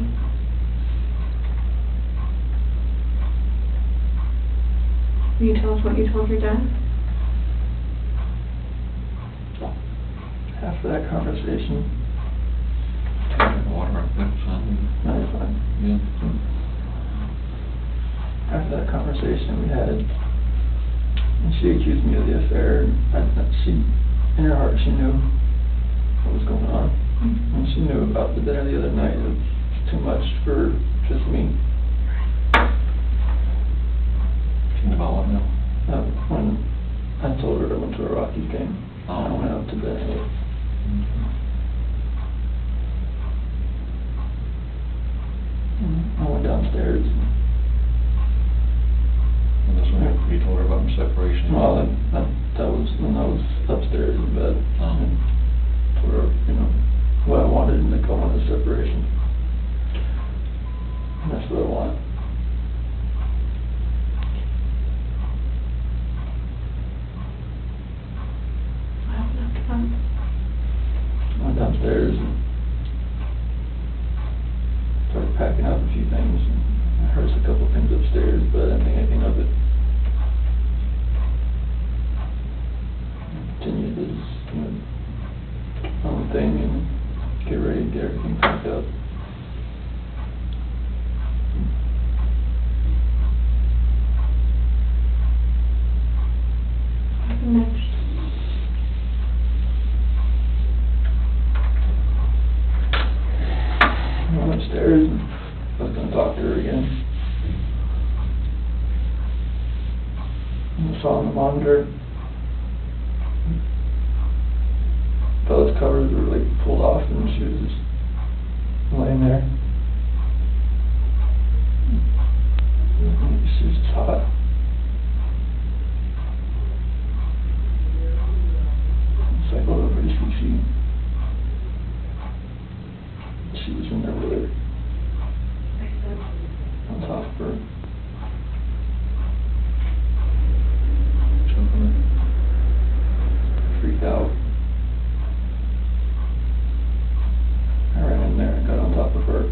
Will you tell us what you told your dad? After that conversation, Take water up there, son. no, you're fine. Yeah. After that conversation we had, and she accused me of the affair, and she, in her heart, she knew what was going on. And she knew about the dinner the other night. It was too much for just me. She knew about what now? When I told her I went to a Rockies game, I went out to bed. I went downstairs. And that's when you told her about the separation? Well, that was when I was upstairs in bed. And told her, what I wanted, and I wanted a separation. And that's what I want. What happened after that? I went downstairs and started packing up a few things. And I heard a couple things upstairs, but I didn't think anything of it. I continued to just, my own thing and get ready to get everything packed up. What happened next? I went upstairs and I was going to talk to her again. And I saw on the monitor, Bella's covers were like pulled off and she was just laying there. She was just hot. So I go over to see she was in there with her, on top of her. Choking Freaked out. I ran in there and got on top of her.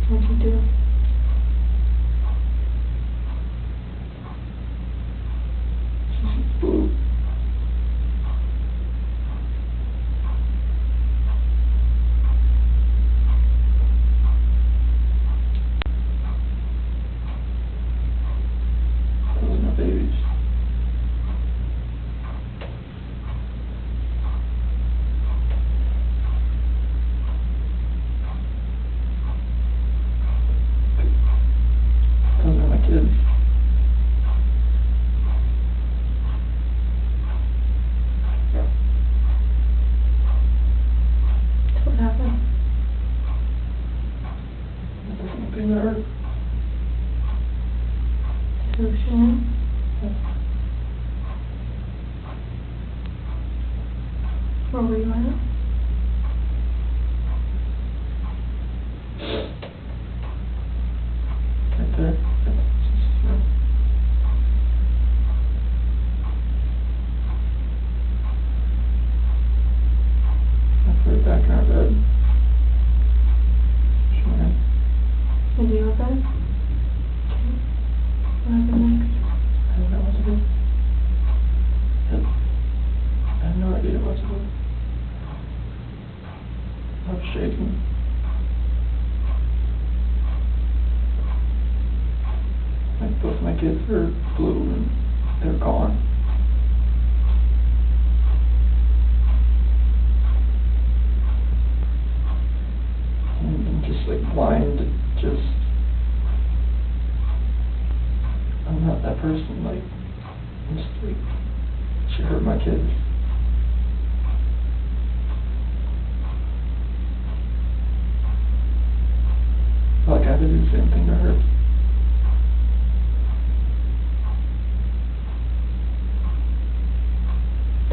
What'd you do? She blew. Those are my babies. Where were you at? Right there. That's right back in our bed. Sure. In your bed? Okay. What happened next? I don't know what to do. I have no idea what to do. I'm shaking. Like both my kids are blue and they're gone. And I'm just like blind, just, I'm not that person, like, I'm just like, she hurt my kids. I feel like I had to do the same thing to her.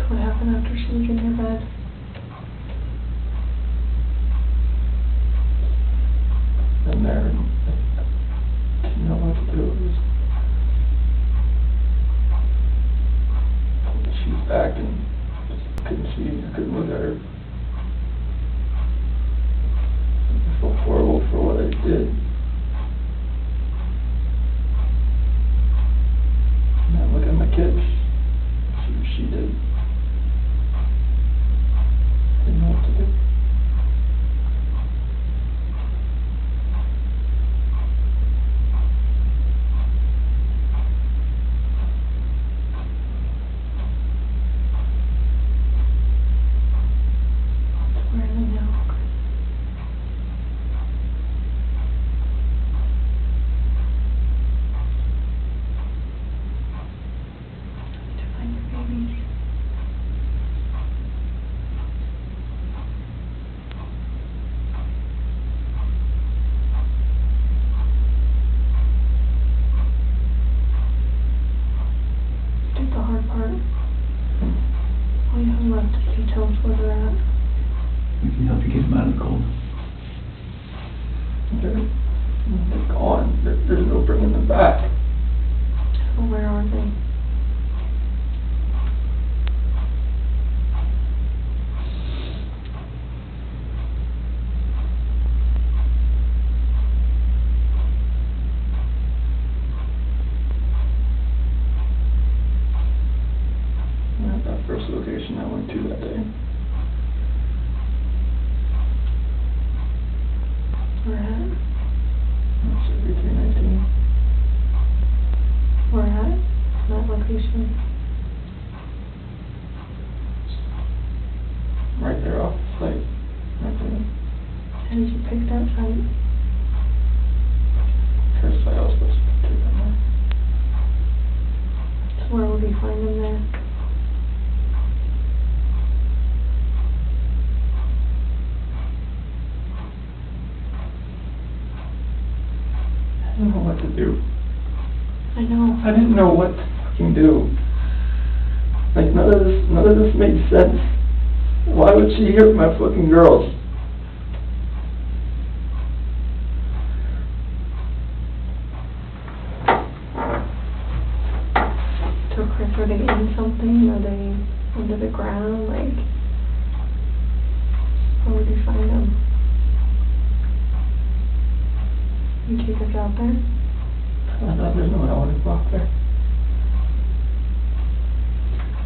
What happened after she was in your bed? In there, and I didn't know what to do. It was, she was back and just couldn't see, I couldn't look at her. I felt horrible for what I did. And I look at my kids, see what she did. Didn't know what to do. Where are they now? I need to find your babies. You did the hard part. All you have left is to tell us where they're at. We can help you get them out of the cold. They're gone. There's no bringing them back. So where are they? At that first location I went to that day. Where at? That's every 319. Where at? That location. Right there off the site. Right there. How did you pick that site? First site I was supposed to take them there. So where would we find them there? I didn't know what to do. I know. I didn't know what to fucking do. Like none of this made sense. Why would she hurt my fucking girls? So Chris, are they in something? Are they under the ground? Like, where would you find them? You take us out there? There's no way I want to go out there.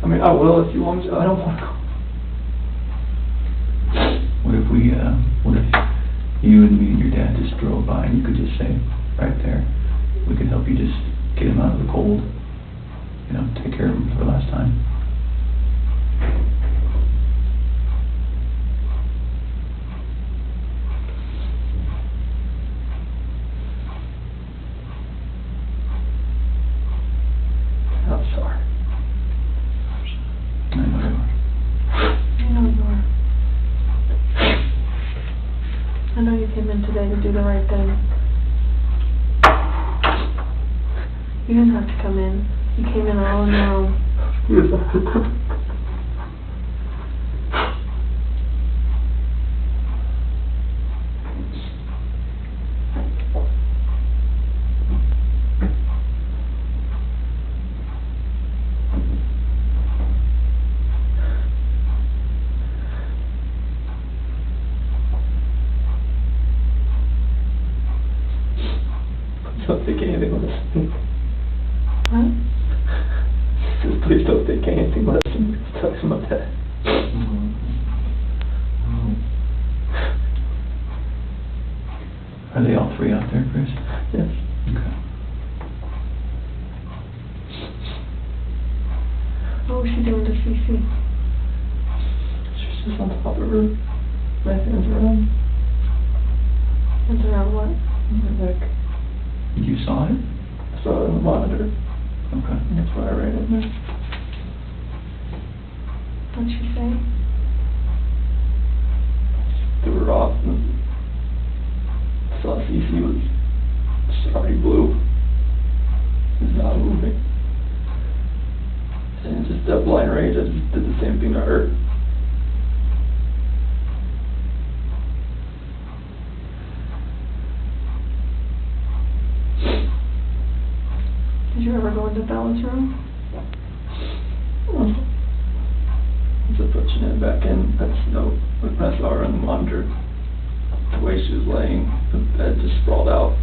I mean, I will if you want me to. I don't want to go. What if you and me and your dad just drove by and you could just say, right there, we could help you just get him out of the cold, you know, take care of him for the last time. I'm sorry. I know you are. I know you are. I know you came in today to do the right thing. You didn't have to come in. You came in all on your own. Yes, take anything less than talking about that. Are they all three out there, Chris? Yes. Okay. What was she doing to CC? She's just on top of her. My hands around Hands around what? her neck. You saw it? I saw it on the monitor. Okay. And that's why I ran in there. What'd she say? Threw her off and saw CC was just already blue. It's not moving. And just that blind rage, I just did the same thing to her. Did you ever go into Bella's room? So pushing it back in, that's no, when I saw her on the monitor, the way she was laying, the bed just sprawled out.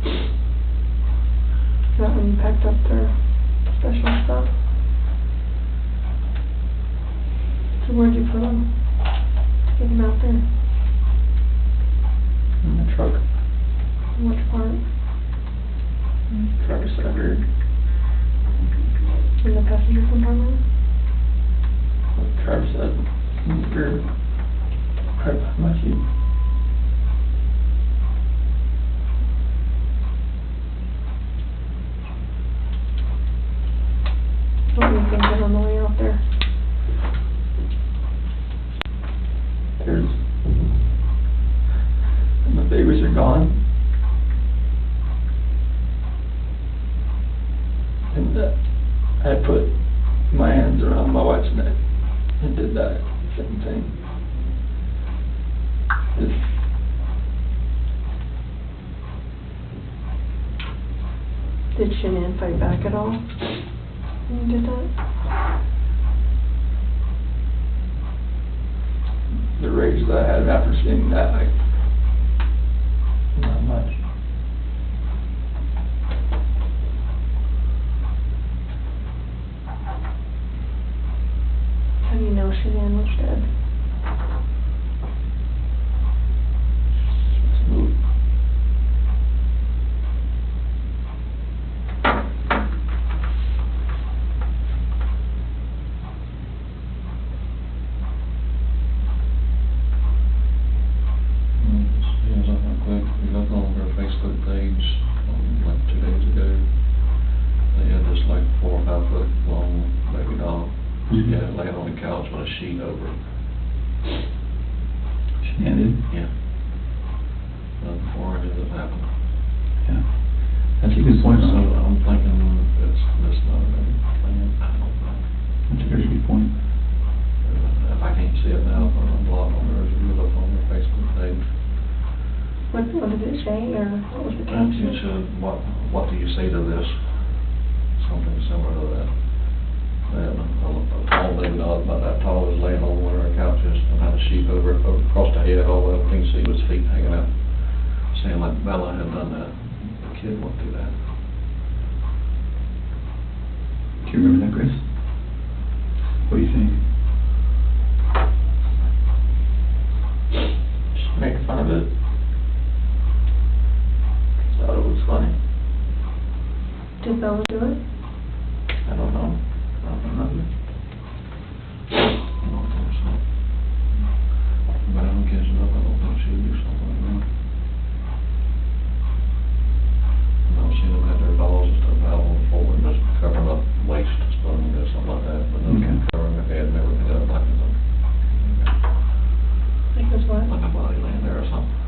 Is that when you packed up their special stuff? So where'd you put them? Get them out there? In the truck, In which part? driver's side rear, In the passenger compartment? driver's side rear, right behind my seat. What were you thinking on the way out there? There's, and the babies are gone. And I put my hands around my wife's neck and did that same thing. Just Did Shanann fight back at all when you did that? the rage that I had after seeing that, like, not much. How do you know Shanann was dead? Just moved. Seems like we looked on her Facebook page, like 2 days ago. They had this like 4 or 5 foot long baby doll. Mhm. Yeah, laying on the couch with a sheet over it. She ended? Yeah. Before any of this happened. Yeah. That's a good point, So Ron. I'm thinking it's not a plan. I don't know. That's a very good point. If I can't see it now, I'm blocked on there, you look on their Facebook page. What did it say, or what was the And caption? it said, what do you say to this? Something similar to that. And a tall baby doll about that tall was laying on one of our couches and had a sheet over it, across the head, all the way up, you can see his feet hanging out. Saying like Bella had done that. The kid went through that. Do you remember that, Chris? What do you think? Just make fun of it. Thought it was funny. Did Bella do it? I don't know. I don't remember. I don't think so. But I don't catch it up, I don't think she would do something like that. I've seen them have their dolls and stuff out on the floor and just covering up waist and stuff, and something like that, but Okay. then covering their head and everything up like it's Like this what? like a body laying there or something.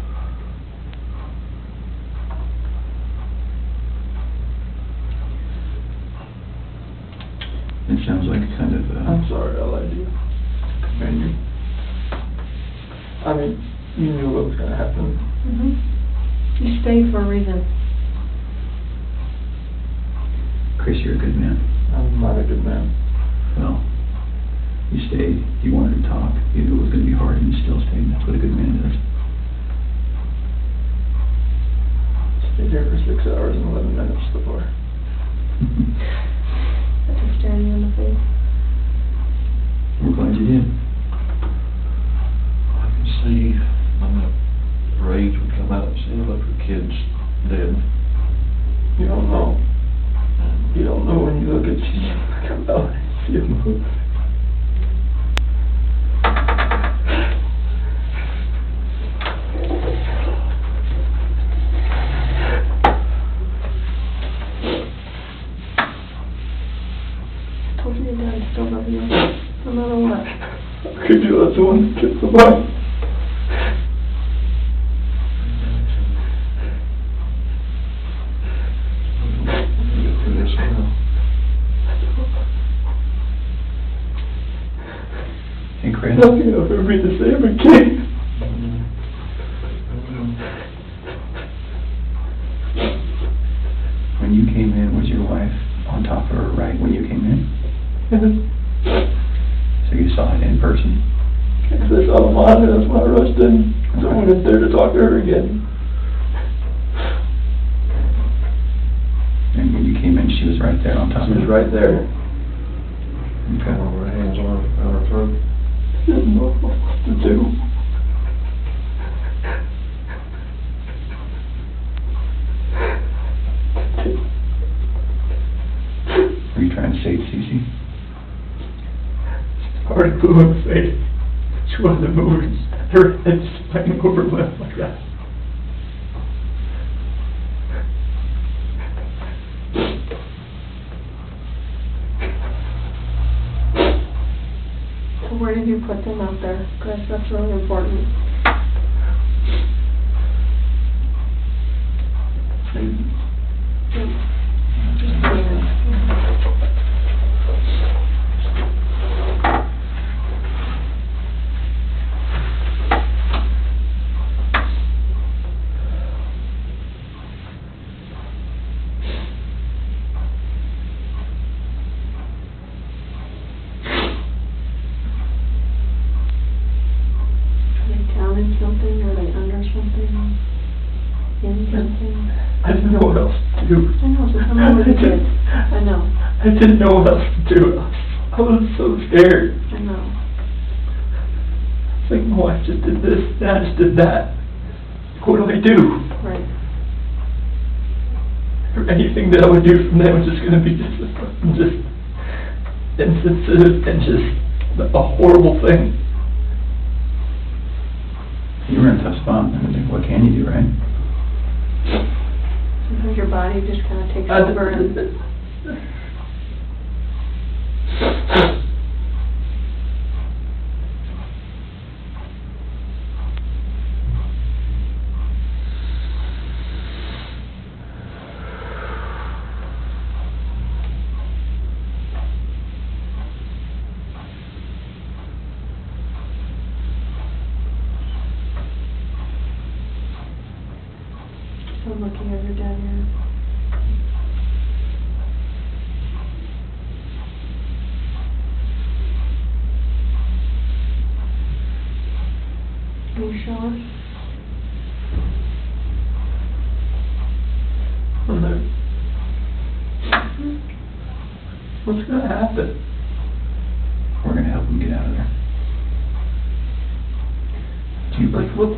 It sounds like kind of, I'm sorry I lied to you. Command you. I mean, you knew what was gonna happen. Mm-hmm. You stayed for a reason. Chris, you're a good man. I'm not a good man. Well, you stayed, you wanted to talk, you knew it was gonna be hard, and you still stayed, and that's what a good man does. stayed here for 6 hours and 11 minutes before. That's just staring you in the face. We're glad you did. I can see, rage would come out and see if the kid's dead. You don't know. You don't know when you look at you come out and see him move. I told you your dad still love you, no matter what. How could you let someone kill somebody? Hey, Chris. Nothing will ever be the same again. When you came in, was your wife on top of her right when you came in? So you saw it in person? Because I saw the monitor, that's why I rushed in. So I went in there to talk to her again. And when you came in, she was right there on top She of was her? right there. Okay. Her hands on her throat. She didn't know what to do. Were you trying to save Cece? Hard glue in the face. She wasn't moving. Her head just hanging over my left like that. So where did you put them out there? Chris, that's really important. Something, or they under something, in something? I didn't know what else to do. I know, so tell me what you did. I know, I didn't know what else to do. I was so scared. I know. It's like, my wife just did this, and I just did that. What do I do? Right. Or anything that I would do from there was just gonna be just insensitive and just a horrible thing. You were in a tough spot. I mean, what can you do, right? Sometimes your body just kind of takes over and... I'm looking at your dad here. Are you sure? What's gonna happen? We're gonna help him get out of there. Do you Like, what?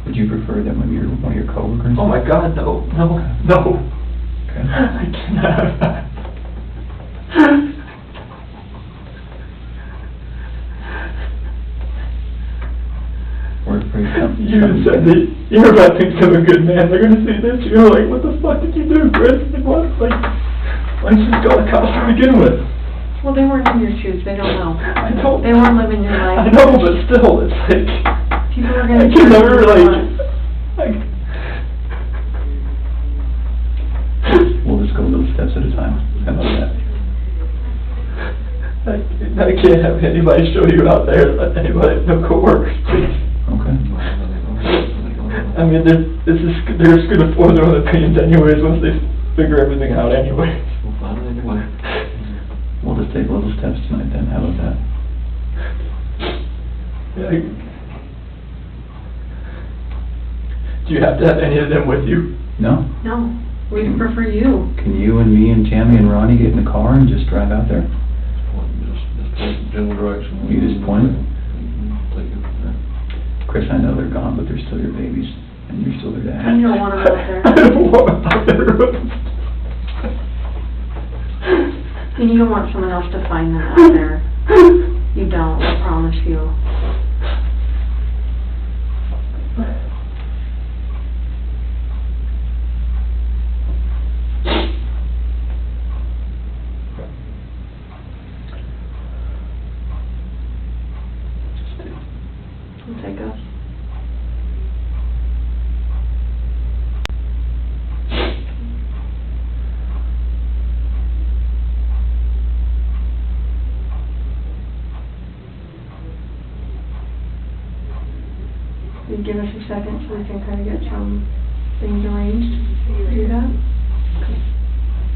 Would you prefer that maybe one of your coworkers? Oh my God, no, no, no. Okay. I cannot have that. We're afraid something. You said that you're about to become a good man. They're gonna see this. You're like, what the fuck did you do, Chris? Like, what? Like, why didn't you just go to college to begin with? Well, they weren't in your shoes, they don't know. I know. They weren't living your life. I know, but still, it's like, People are I gonna... can never, We'll just go little steps at a time. How about that? I can't have anybody show you out there, anybody, no coworkers, please. Okay. I mean, they're just gonna form their own opinions anyways, once they figure everything out anyway. We'll find it anyway. We'll just take little steps tonight then. How about that? Yeah, Do you have to have any of them with you? No? No, we prefer you. Can you and me and Tammy and Ronnie get in the car and just drive out there? Just point general direction. You just point it? Take it from there. Chris, I know they're gone, but they're still your babies, and you're still their dad. You don't want them out there. I don't want them out there. And you don't want someone else to find them out there. You don't, I promise you. You'll take us. You give us a second so we can kind of get some things arranged. Do that?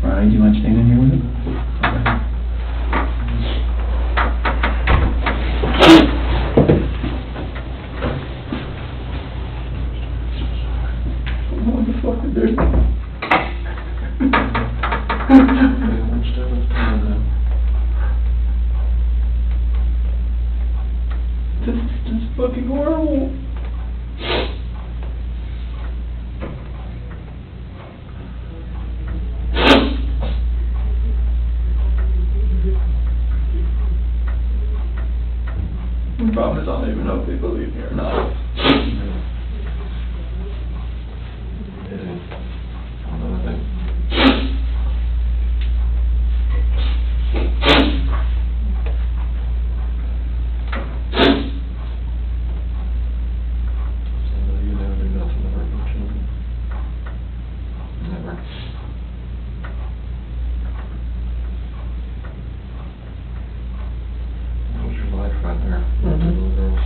Ronnie, do you mind staying in here with him? Okay. What the fuck is this? One step at a time now. This is just fucking horrible. The problem is I don't even know if they believe me or not. Another thing. So you never do nothing to hurt your children. Never. That was your life right there. Two little girls.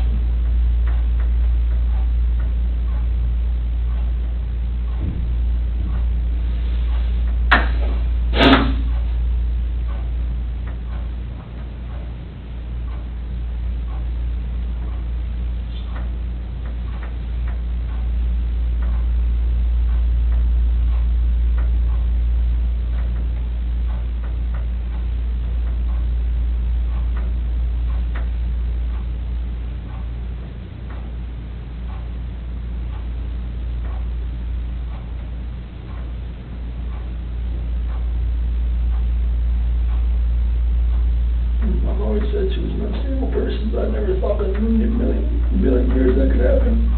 Mom always said she was an unstable person, but I never thought that in a million years that could happen.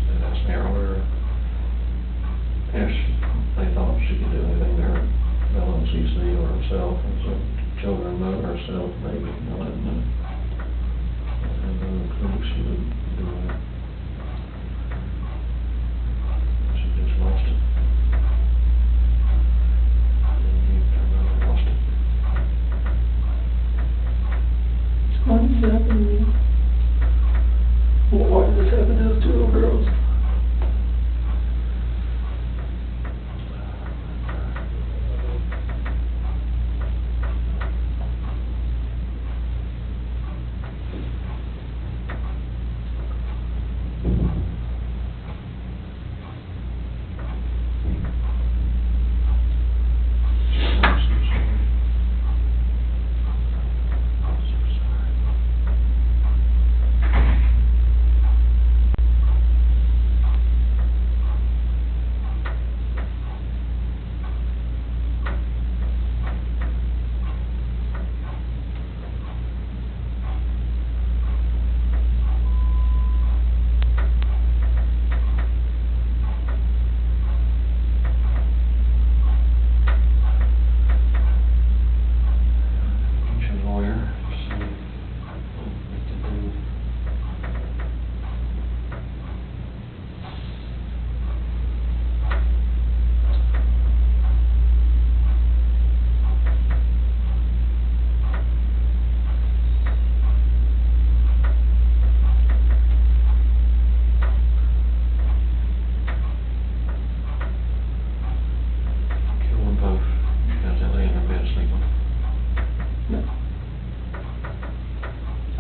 And asked me earlier if they thought she could do anything there, LMCC or herself, and so children know herself, maybe, I didn't know. And no clue she would do that. She just lost it. Lost it. Why did this happen to me? Why did this happen to those two little girls?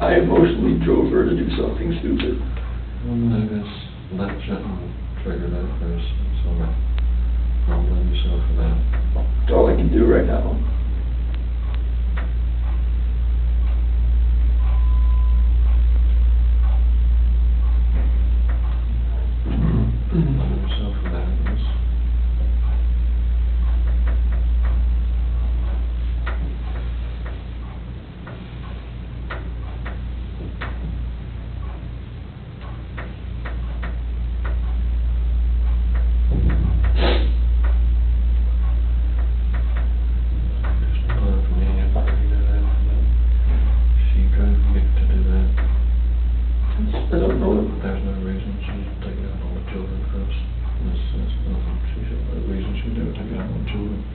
I emotionally drove her to do something stupid. That shouldn't trigger that, Chris, so don't blame yourself for that. That's all I can do right now. Don't blame yourself for that, Chris. I don't know. There's no reason she should take it out on the children, Chris. There's nothing, no reason she should do it, take it out on the children.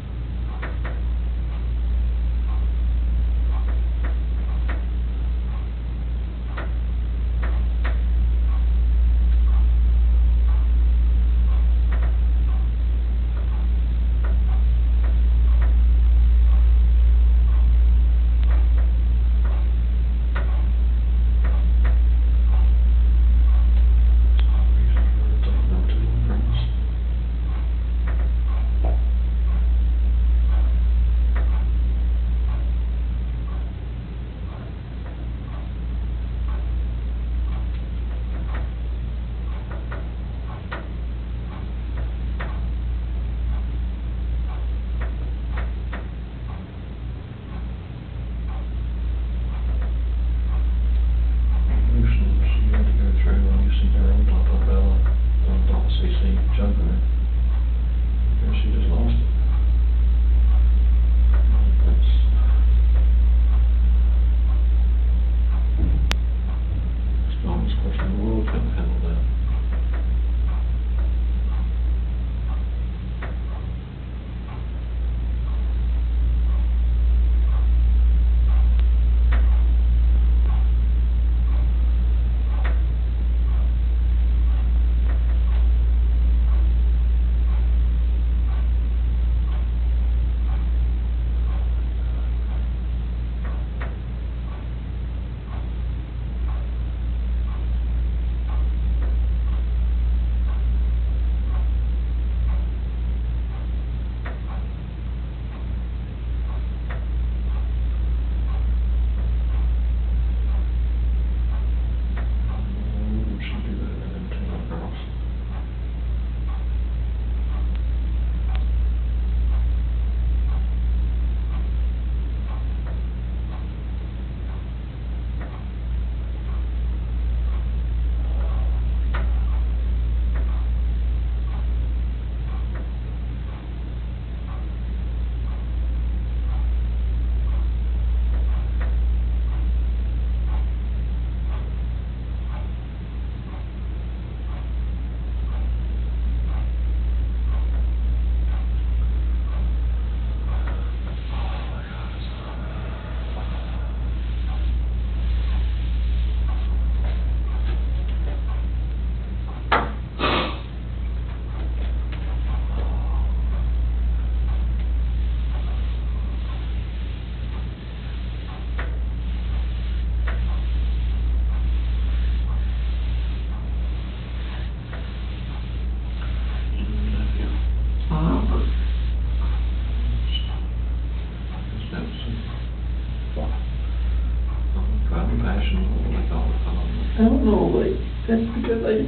I don't know, like, that's because I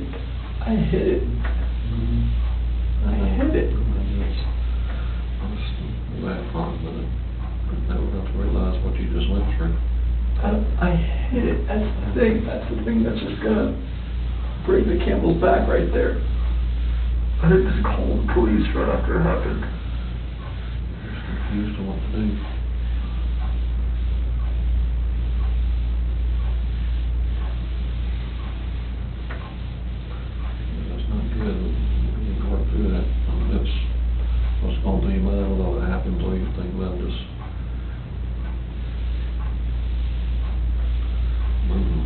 hit it. I hit it. That's the bad part, but I never got to realize what you just went through. I hit it. That's the thing. That's the thing that's just gonna break the camel's back right there. I had to call the police right after it happened. You're just confused on what to do. That's not good. You need to work through that. That's what's going through your mind when all that happens, or you think about just moving.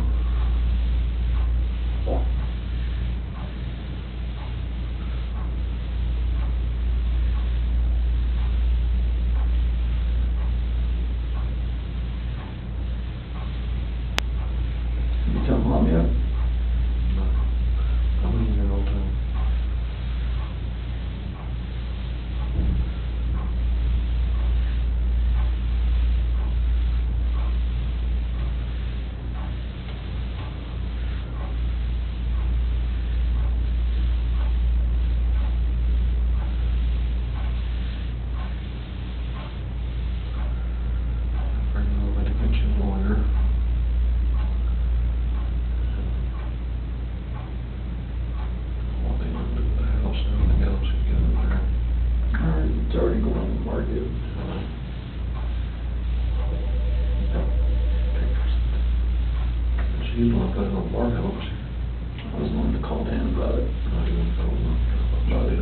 put it on board, what was I was wanting to call Dan about it. I didn't tell them about it.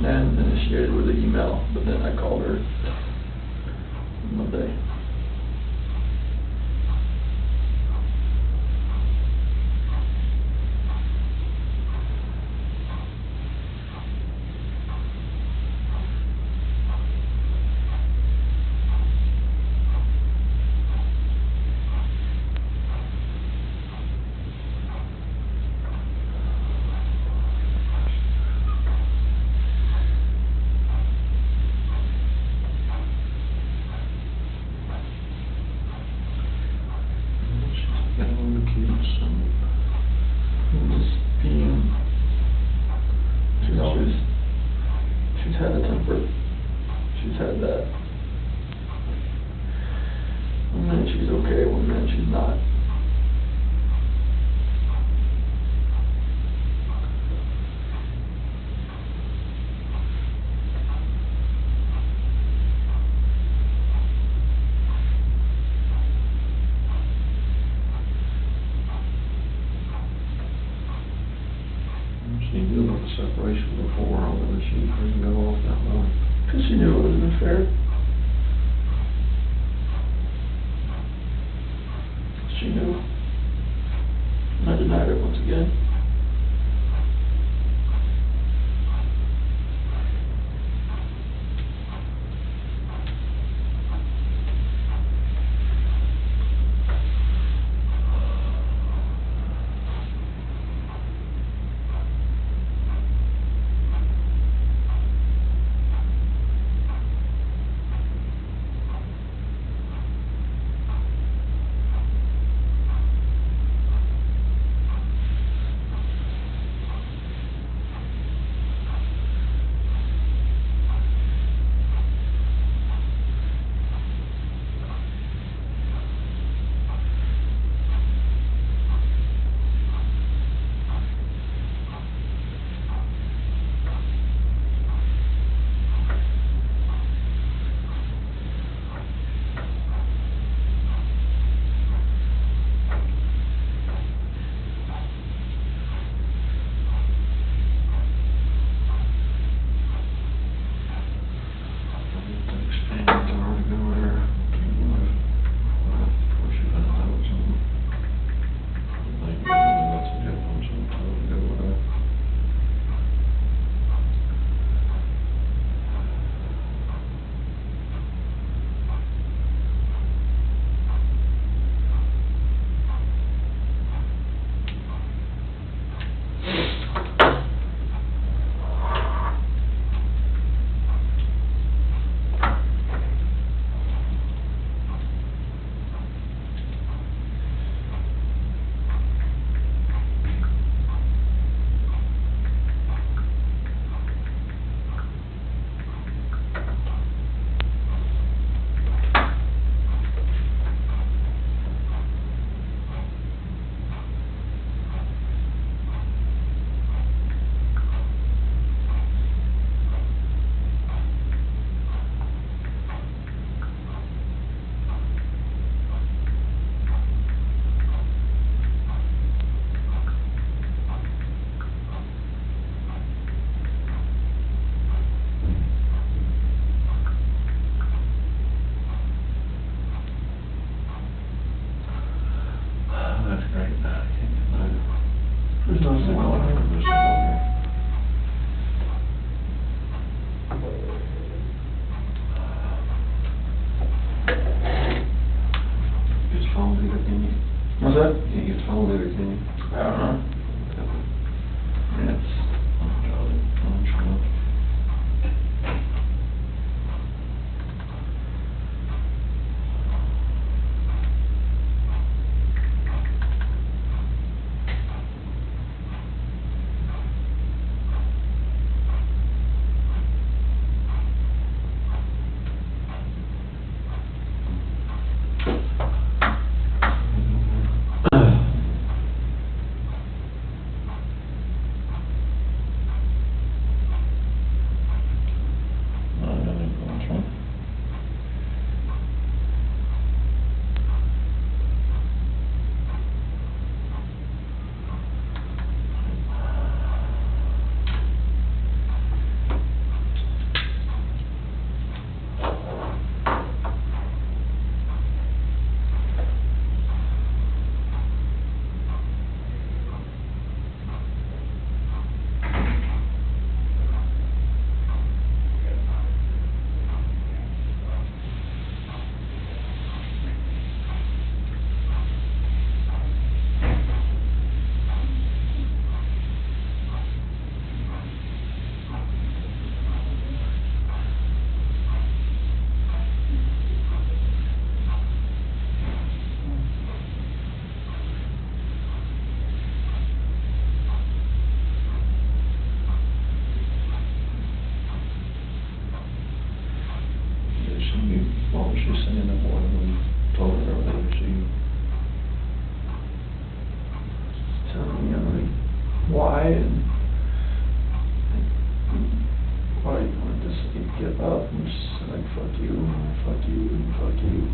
Dan initiated with an email, but then I called her Monday. She's had a temper. She's had that. One minute she's okay, one minute she's not. She knew about the separation before, all that she couldn't go off that long. Because she knew it wasn't fair. She knew. And I denied it once again. There's no signal on here. There's signal on here. His phone either, can you? What's that? You can't get phone either, can you? I don't know. I mean, it's, I'm trying. what was she saying that morning when you told her everything she? Telling me, like, why, and why you want to just give up and just like, fuck you, and fuck you.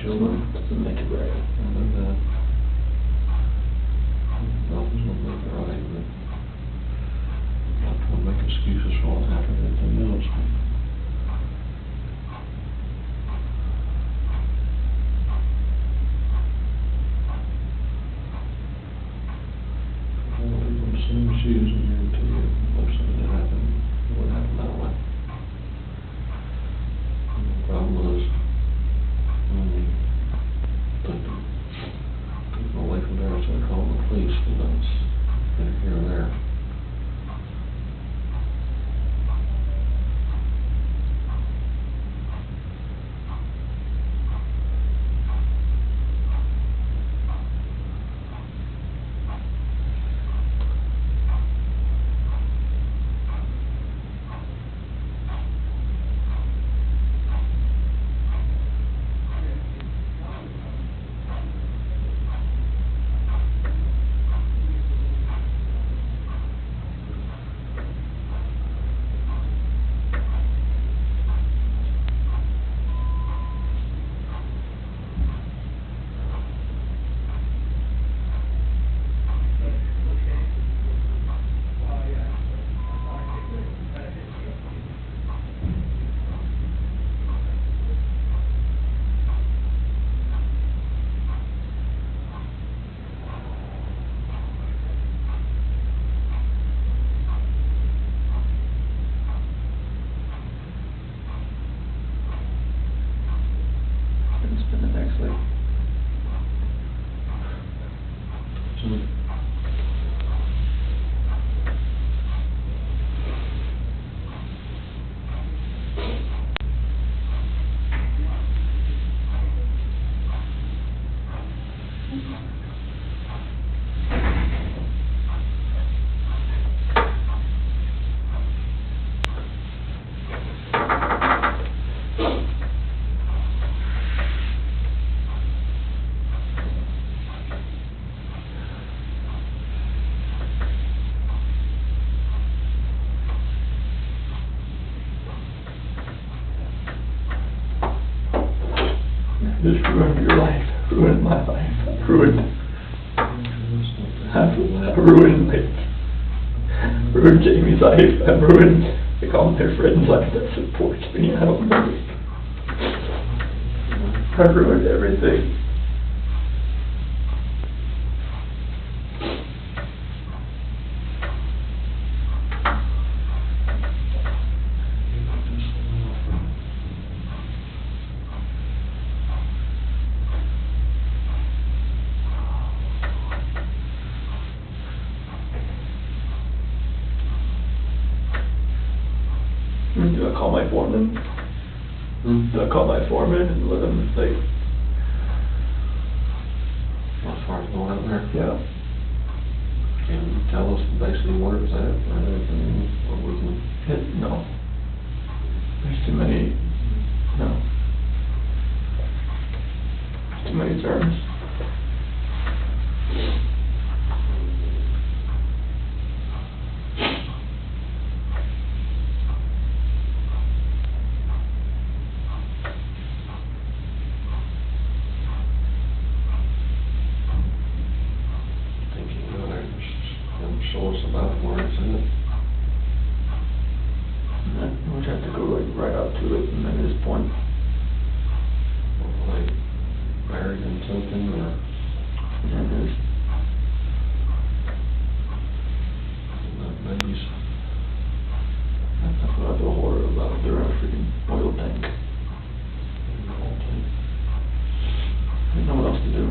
Doesn't make it right. Nothing's gonna make it right, but not to make excuses for what happened, anything else. People in the same shoes and guarantee you, most of it happened, it would happen that way. And the problem was, when we took the people away from there, so they called the police, and that's here and there. ruined your life, ruined my life, ruined Jamie's life, I've ruined all their friends' life that supports me, I don't know. I've ruined everything. Do I call my foreman? Do I call my foreman and let him say, As far as going out there, yeah, can you tell us basically where it's at, or anything, or we can? no. There's too many, no. Too many terms. Show us about where it's at. We'd have to go like right up to it and then just point. Like buried in something, or? And there's, Maybe. that's what I feel horror about. They're in a freaking oil tank. I don't know what else to do.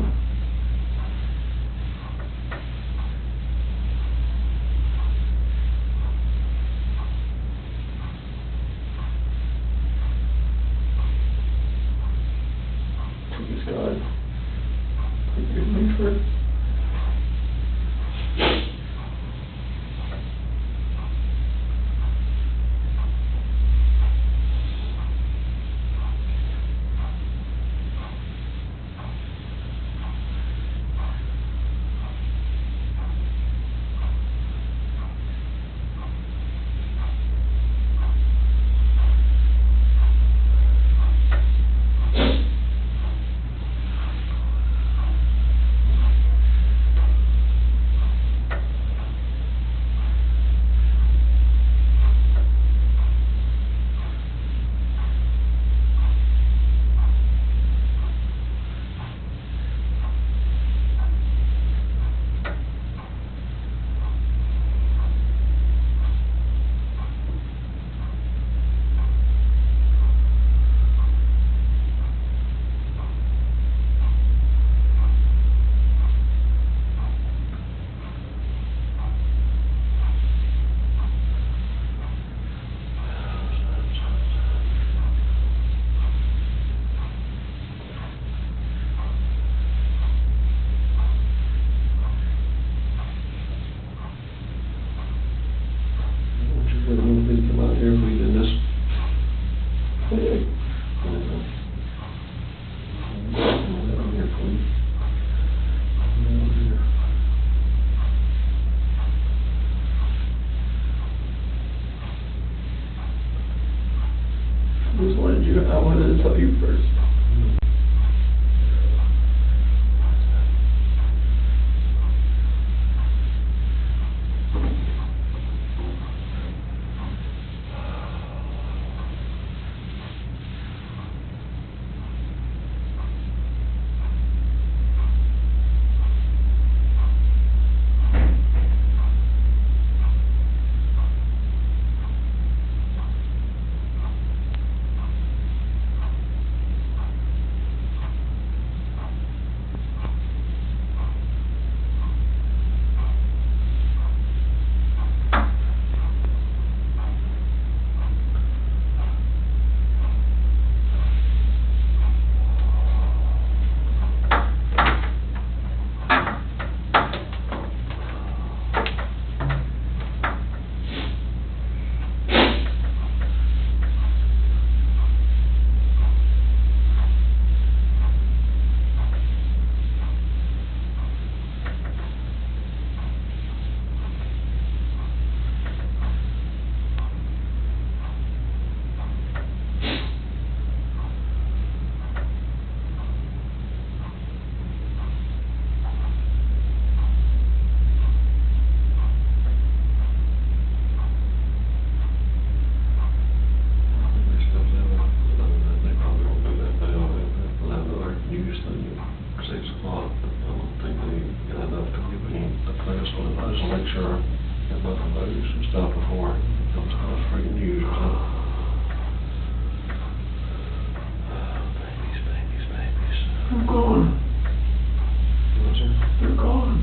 I just make sure that nothing moves and stuff before it becomes kind of freaking news or something. Babies. I'm gone. What's it? They're gone.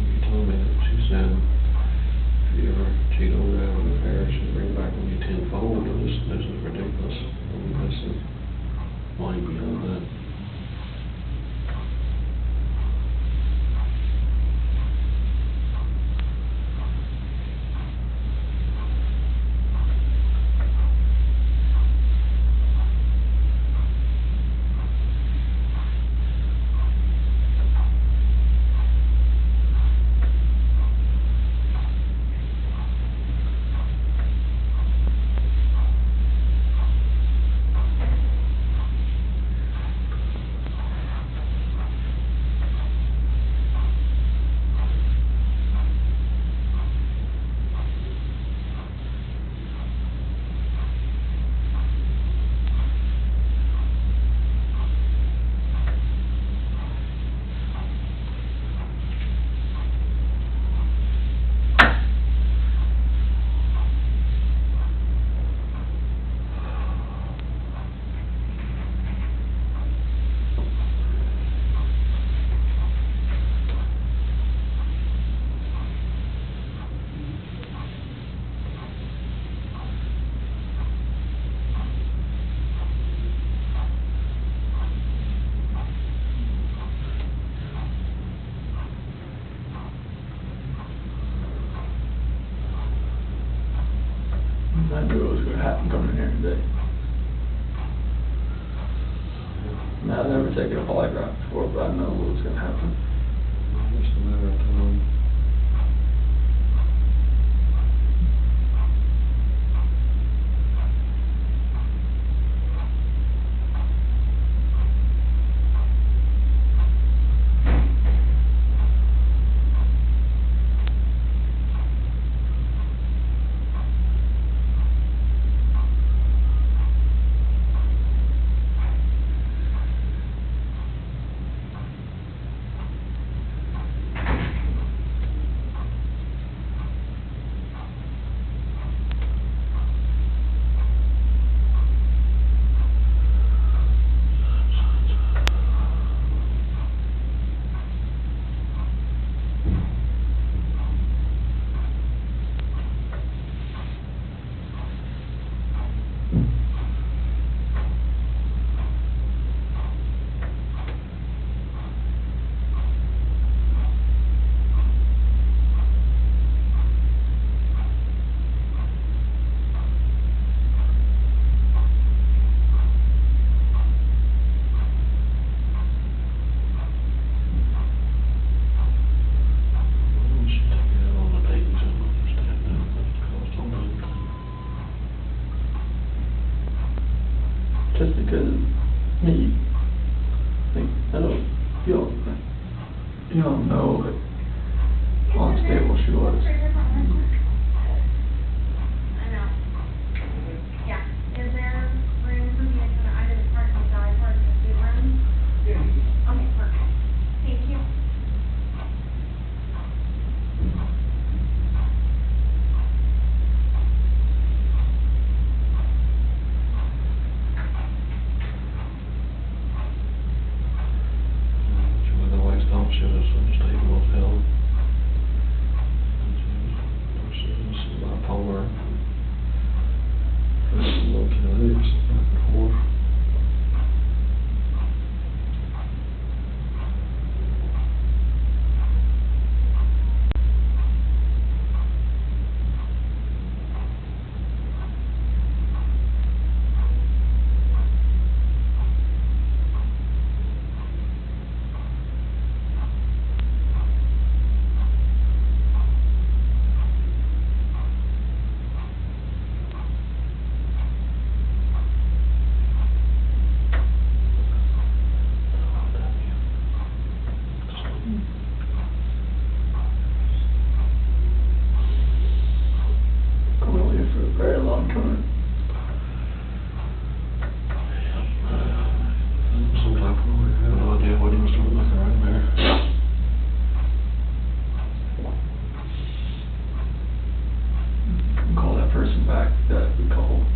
You told me that she said if you ever cheat on her with an affair, she'd bring back on you tenfold. This is ridiculous. I mean, this is way beyond that. I knew it was going to happen coming in here today. I've never taken a polygraph before, but I know what was going to happen. Just a matter of time. Just because me, like, you don't know how unstable she was. I know. Yeah. Is there room for me to either park inside or in the food room? Yeah. Okay, perfect. Thank you. Otherwise, don't shoot us unstable as hell. person back that we called.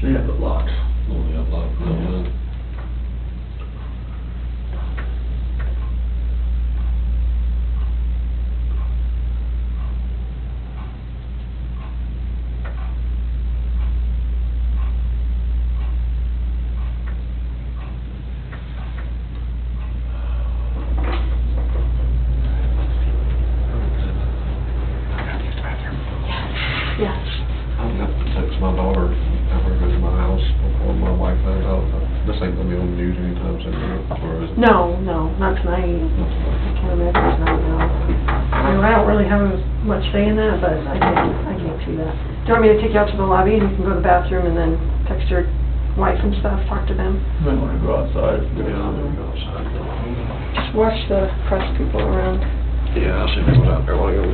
They have it locked. Only up locked, no. I've got to text my daughter after I go to my house before my wife finds out. This ain't gonna be on the news anytime soon, or is it? No, not tonight. I can't imagine it's not, no. I mean, I don't really have much say in that, but I can't see that. Do you want me to take you out to the lobby and you can go to the bathroom and then text your wife and stuff, talk to them? You might want to go outside. Yeah, I'm gonna go outside. Just watch the press people around. Yeah, I'll see if anyone's out there while I go.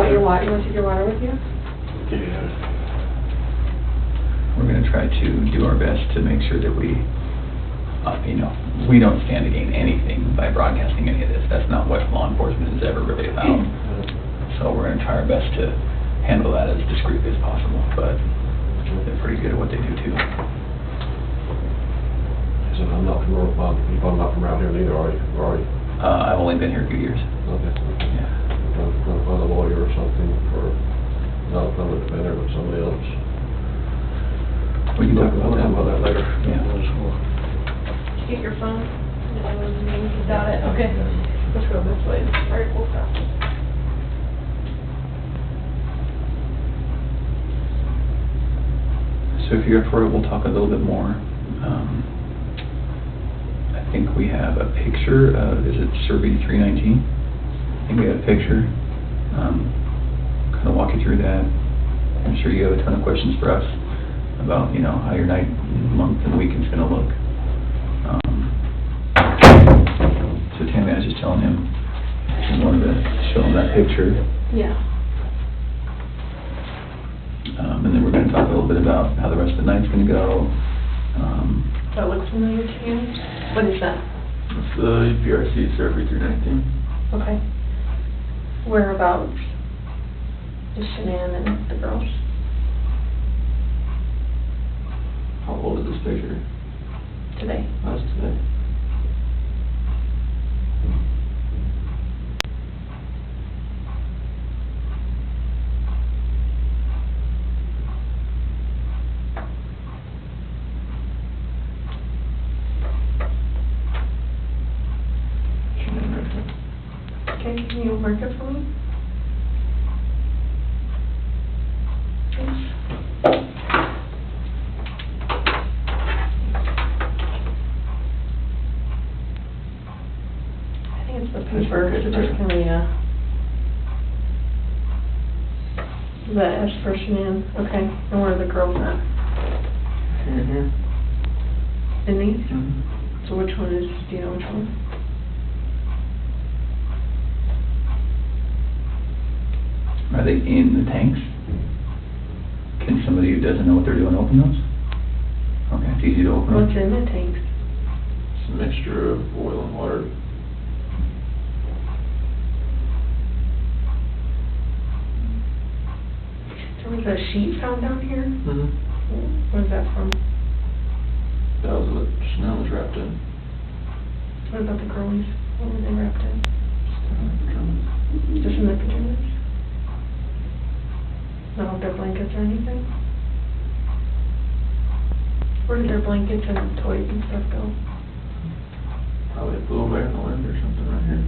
You want to take your water with you? Yeah. We're gonna try to do our best to make sure that we, we don't stand to gain anything by broadcasting any of this. That's not what law enforcement is ever really about. So we're gonna try our best to handle that as discreetly as possible, but they're pretty good at what they do too. So I'm not from, you're not from around here neither, are you? I've only been here a few years. Okay. Yeah. I'm trying to find a lawyer or something for, not a public defender, but somebody else. We can talk about that later. Yeah. Get your phone. You got it, okay. Let's go this way. All right, we'll stop. So if you're up for it, we'll talk a little bit more. I think we have a picture of, is it Survey 319? I think we have a picture. Kind of walk you through that. I'm sure you have a ton of questions for us about, how your night, month, and weekend's gonna look. So Tammy, I was just telling him, I wanted to show him that picture. Yeah. And then we're gonna talk a little bit about how the rest of the night's gonna go. That looks familiar to you? What is that? It's the PRC Survey 319. Okay. whereabouts is Shanann and the girls? How old is this picture? Today. That's today. Okay, can you mark it for me? Thanks. I think it's the paper, so just give me a... Is that S for Shanann? Okay, and where are the girls at? Here. In these? Mm-hmm. So which one is, do you know which one? Are they in the tanks? Can somebody who doesn't know what they're doing open those? Okay, it's easy to open them. What's in the tanks? It's a mixture of oil and water. There was a sheet found down here? Mm-hmm. Where's that from? That was what Chanel was wrapped in. What about the girlies? What were they wrapped in? Just in their pajamas? Not with their blankets or anything? Where did their blankets and toys and stuff go? Probably blew away in the wind or something right here.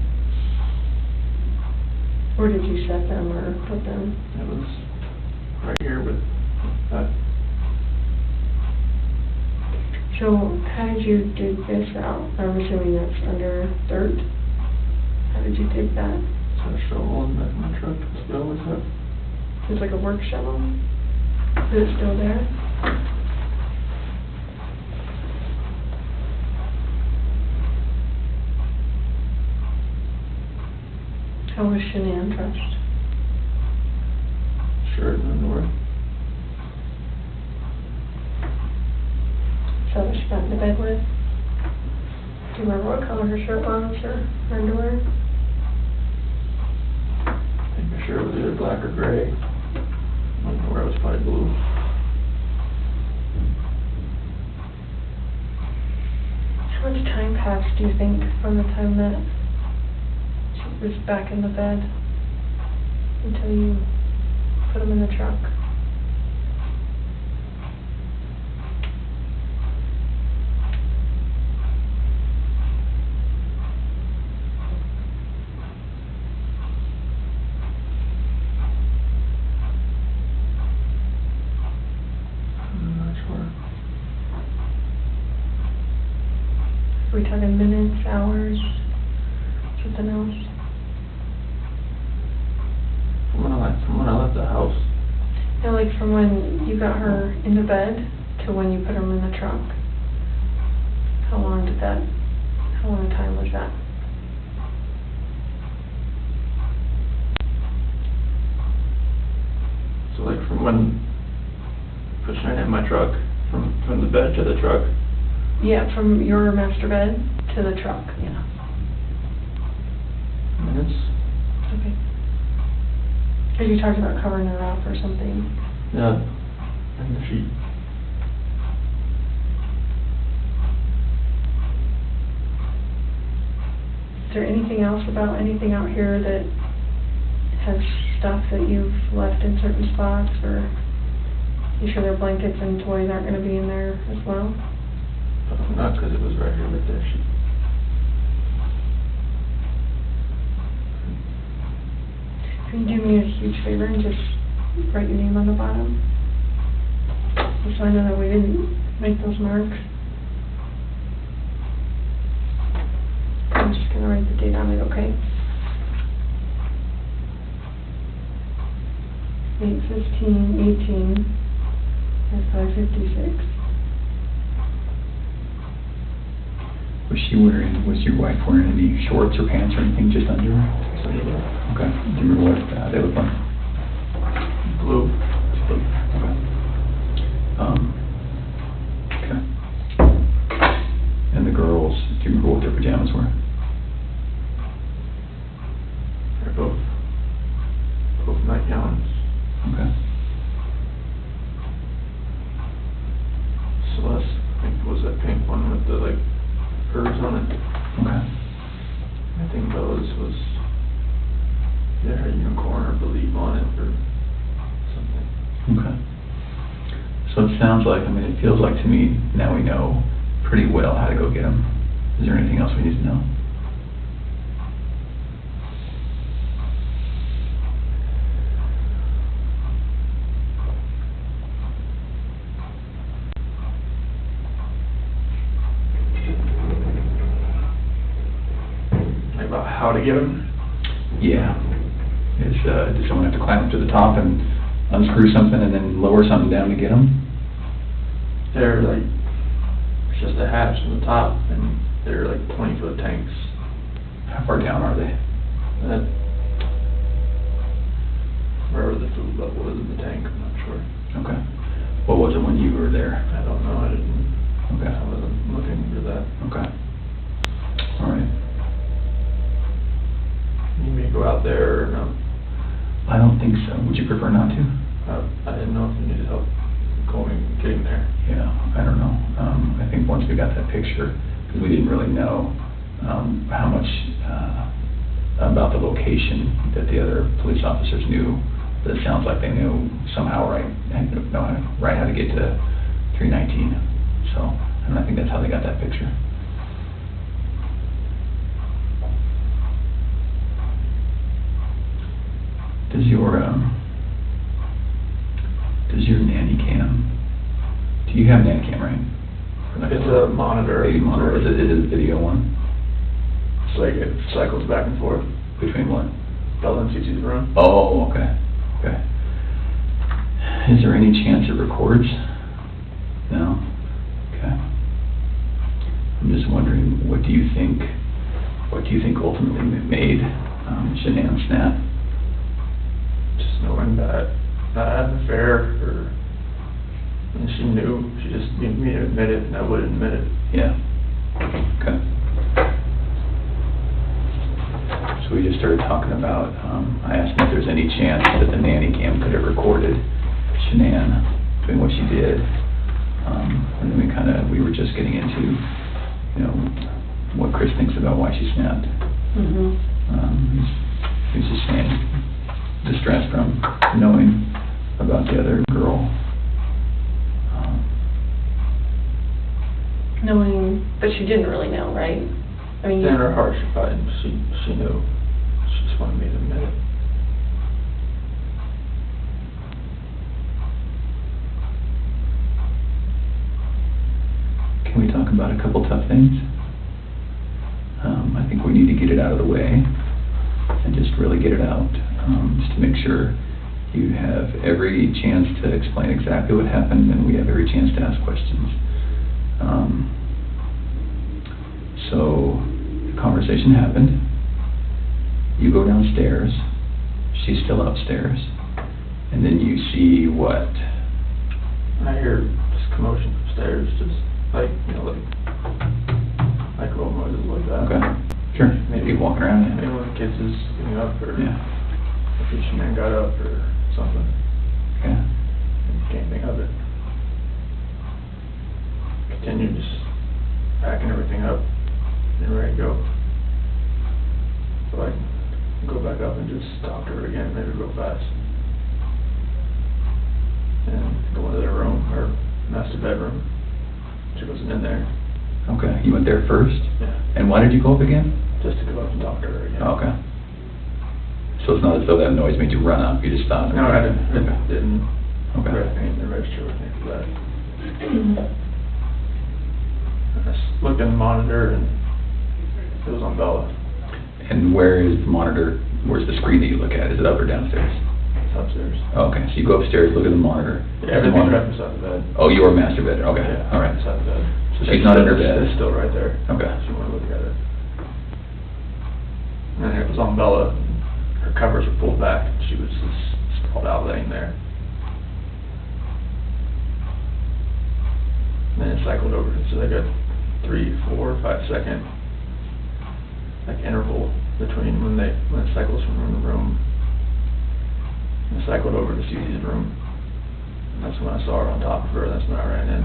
Where did you set them or put them? It was right here, but that. So, how did you dig this out? I'm assuming that's under dirt? How did you dig that? It's a shovel in the back of my truck. That's what I always have. It's like a work shovel? Is it still there? How was Shanann dressed? Shirt and underwear. Is that what she got into bed with? Do you remember what color her shirt was or her underwear? I think the shirt was either black or gray. Underwear was probably blue. How much time passed, do you think, from the time that she was back in the bed until you put them in the truck? Are we talking minutes, hours, something else? From when I left the house. Yeah, like from when you got her into bed to when you put her in the truck. How long a time was that? So like from when I put Shane in my truck, from the bed to the truck. Yeah, from your master bed to the truck, yeah. Minutes. Okay. Because you talked about covering her up or something. Yeah. And the sheet. Is there anything else about anything out here that has stuff that you've left in certain spots, or you sure their blankets and toys aren't going to be in there as well? Not because it was right here with their sheet. Can you do me a huge favor and just write your name on the bottom? Just so I know that we didn't make those marks. I'm just going to write the date on it, okay? 8/15/18 at 5:56. Was your wife wearing any shorts or pants or anything, just underwear? Just underwear. Okay. Do you remember what they look like? Blue. Okay. Okay. And the girls, do you remember what their pajamas were? They're both notice was there a unicorn or believe on it or something. Okay. So it sounds like, I mean, it feels like to me, now we know pretty well how to go get them. Is there anything else we need to know? Like about how to get them? Yeah. Does someone have to climb up to the top and unscrew something and then lower something down to get them? They're like, it's just a hatch on the top, and they're like 20-foot tanks. How far down are they? That, wherever the food level is in the tank, I'm not sure. Okay. What was it when you were there? I don't know, I didn't, Okay. I wasn't looking for that. Okay. All right. You may go out there or no? I don't think so. Would you prefer not to? I didn't know if you needed help getting there. Yeah, I don't know. I think once we got that picture, because we didn't really know how much about the location that the other police officers knew, but it sounds like they knew somehow right how to get to 319. So, and I think that's how they got that picture. Does your nanny cam, do you have nanny cam, right? It's a monitor. Baby monitor, is it a video one? It's like it cycles back and forth. Between what? Bella and Cece's room. Oh, okay, okay. Is there any chance it records? No? Okay. I'm just wondering, what do you think ultimately made Shanann snap? Just knowing that I had an affair, and she knew, she just needed me to admit it, and I wouldn't admit it. Yeah. Okay. So we just started talking about, I asked him if there's any chance that the nanny cam could have recorded Shanann doing what she did. And then we were just getting into, what Chris thinks about why she snapped. He's just saying, distressed from knowing about the other girl. Knowing, but she didn't really know, right? I mean, In her heart, she knew. She just wanted me to admit it. Can we talk about a couple tough things? I think we need to get it out of the way and just really get it out, just to make sure you have every chance to explain exactly what happened and we have every chance to ask questions. So the conversation happened. You go downstairs. She's still upstairs. And then you see what? I hear just commotion upstairs, just like little noises like that. Okay, sure. Maybe walking around. Maybe one of the kids is getting up, or Yeah. if each man got up or something. Okay. Can't think of it. Continue just packing everything up and ready to go. So I can go back up and just talk to her again, maybe real fast. And go into their room, her master bedroom. She wasn't in there. Okay, you went there first? Yeah. And why did you go up again? Just to go up and talk to her again. Oh, okay. So it's not as though that noise made you run up, you just stopped? No, I didn't. Okay. It didn't. Okay. Everything in the register with me for that. I just looked in the monitor and it was on Bella. And where is the monitor, where's the screen that you look at? Is it up or downstairs? It's upstairs. Oh, okay, so you go upstairs, look at the monitor. Yeah, everything's right beside the bed. Oh, you are master bed, okay, Yeah, all right. beside the bed. So she's not in her bed? It's still right there. Okay. If you want to look at it. And it was on Bella. Her covers were pulled back. She was just sprawled out laying there. And then it cycled over. So they got 3, 4, 5 second interval between when it cycles from room to room. And it cycled over to Susie's room. And that's when I saw her on top of her. That's when I ran in.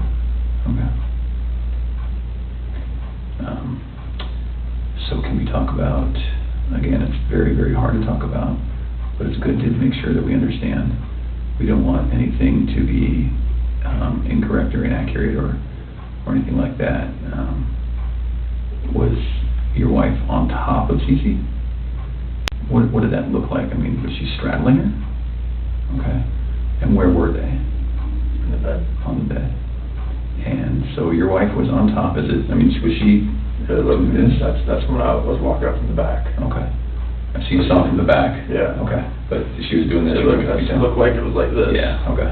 Okay. So can we talk about again, it's very, very hard to talk about, but it's good to make sure that we understand. We don't want anything to be incorrect or inaccurate or anything like that. Was your wife on top of Cece? What did that look like? I mean, was she straddling her? Okay. And where were they? In the bed. On the bed. And so your wife was on top. Was she doing this? That's when I was walking up from the back. Okay. So you saw from the back? Yeah. Okay. But she was doing this? It looked like it was like this. Yeah, okay.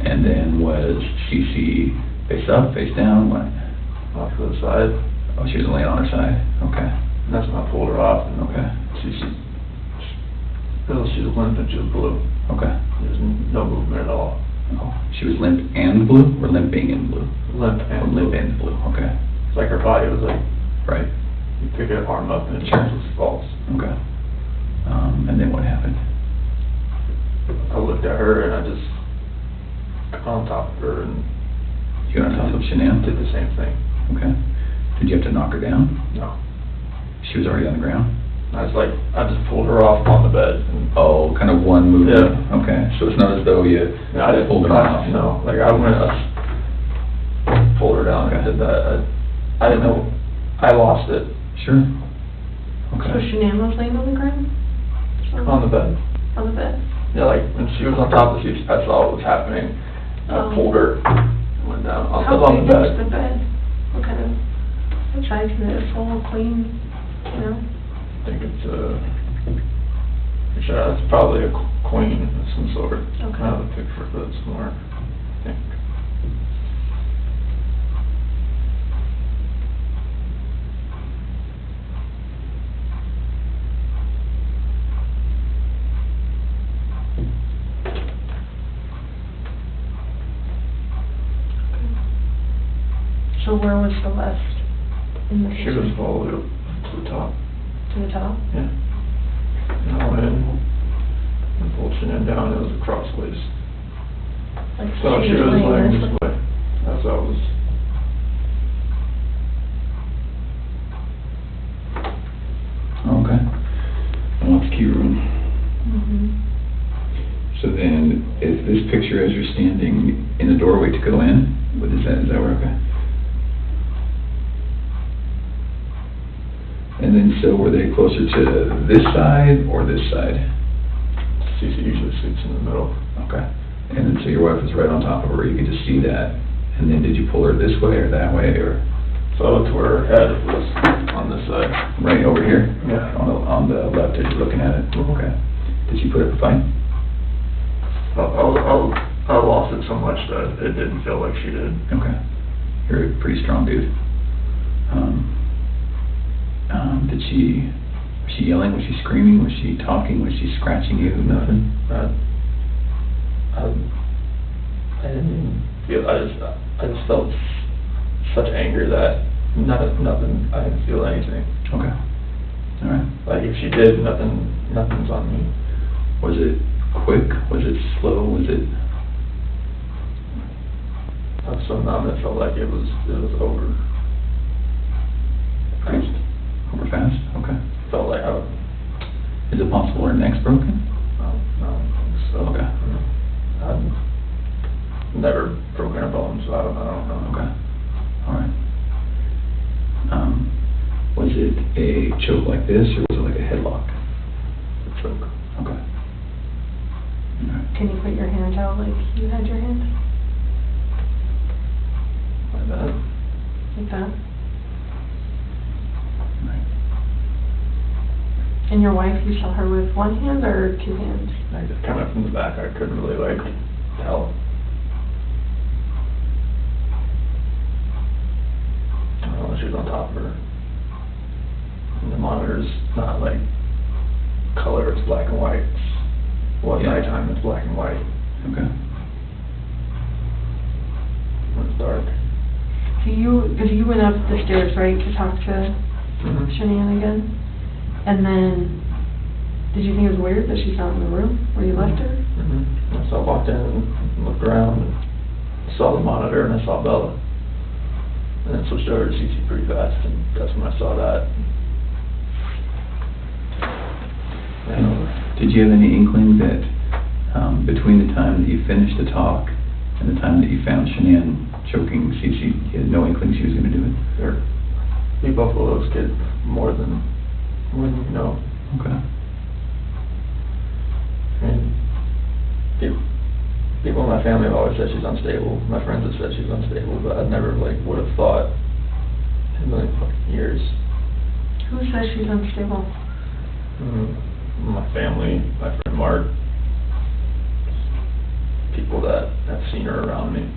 And then was Cece face up, face down, what? Off to the side. Oh, she was laying on her side, okay. And that's when I pulled her off. And Okay. She was limp and she was blue. Okay. There was no movement at all. Oh, she was limp and blue, or limping and blue? Limp and blue. Limp and blue, okay. It's like her body was like, Right. you pick her arm up and it Sure. was false. Okay. And then what happened? I looked at her and I just got on top of her and You got on top of Shanann? did the same thing. Okay. Did you have to knock her down? No. She was already on the ground? I just pulled her off on the bed. And Oh, kind of one movement? Yeah. Okay, so it's not as though you I didn't pulled her off? No, like I pulled her down and Okay. did that. I didn't know, I lost it Sure. So Okay. Shanann was laying on the ground? on the bed. On the bed? Yeah, like when she was on top of the seat, I saw what was happening. Oh. I pulled her, went down on How the big is bed. the bed? What kind of, what size is it, full, clean, you know? I think it's it's probably a queen of some sort. Okay. I have a picture of it somewhere, I think. So where was Celeste in the She was all the way up to the top. To the top? Yeah. And I went in and pulled Shanann down, it was crossways. Like So she was laying this way, as I was. Okay. Well, that's key room. Mm-hmm. So then, is this picture as you're standing in the doorway to go in? What is that where, okay? And then, so were they closer to this side or this side? Cece usually sits in the middle. Okay. And then, so your wife was right on top of her, you could just see that. And then, did you pull her this way or that way, or? So I looked where her head was on this side. Right over here? Yeah. On the left as you're looking at it? Okay. Did she put up a fight? I lost it so much that it didn't feel like she did. Okay. You're a pretty strong dude. Was she yelling? Was she screaming? Was she talking? Was she scratching you? Nothing? I didn't even feel, I just felt such anger that nothing, I didn't feel anything. Okay. All right. Like if she did, nothing's on me. Was it quick? Was it slow? Was it? I was so numb, it felt like it was over. Fast? Over fast? Okay. Felt like Is it possible her neck's broken? I don't think so. Okay. I've never broken a bone, so I don't know. Okay. All right. Was it a choke like this, or was it like a headlock? A choke. Okay. All right. Can you put your hands out like you had your hands? Like that. Like that? All right. And your wife, you saw her with one hand or two hands? I just kind of from the back, I couldn't really like tell. I don't know, she was on top of her. And the monitor's not like color, it's black and white. Well, at Yeah. nighttime it's black and white. Okay. When it's dark. So because you went up the stairs, right, to talk to Mhm. Shanann again? And then, did you think it was weird that she's not in the room where you left her? So I walked in and looked around and saw the monitor and I saw Bella. And then switched over to CC pretty fast and that's when I saw that. did you have any inkling that between the time that you finished the talk and the time that you found Shanann choking Cece, you had no inkling she was going to do it? Sure. You both of those kids more than you know. Okay. And people in my family have always said she's unstable. My friends have said she's unstable, but I never would have thought in a million fucking years. Who says she's unstable? My family, my friend Mark, people that have seen her around me.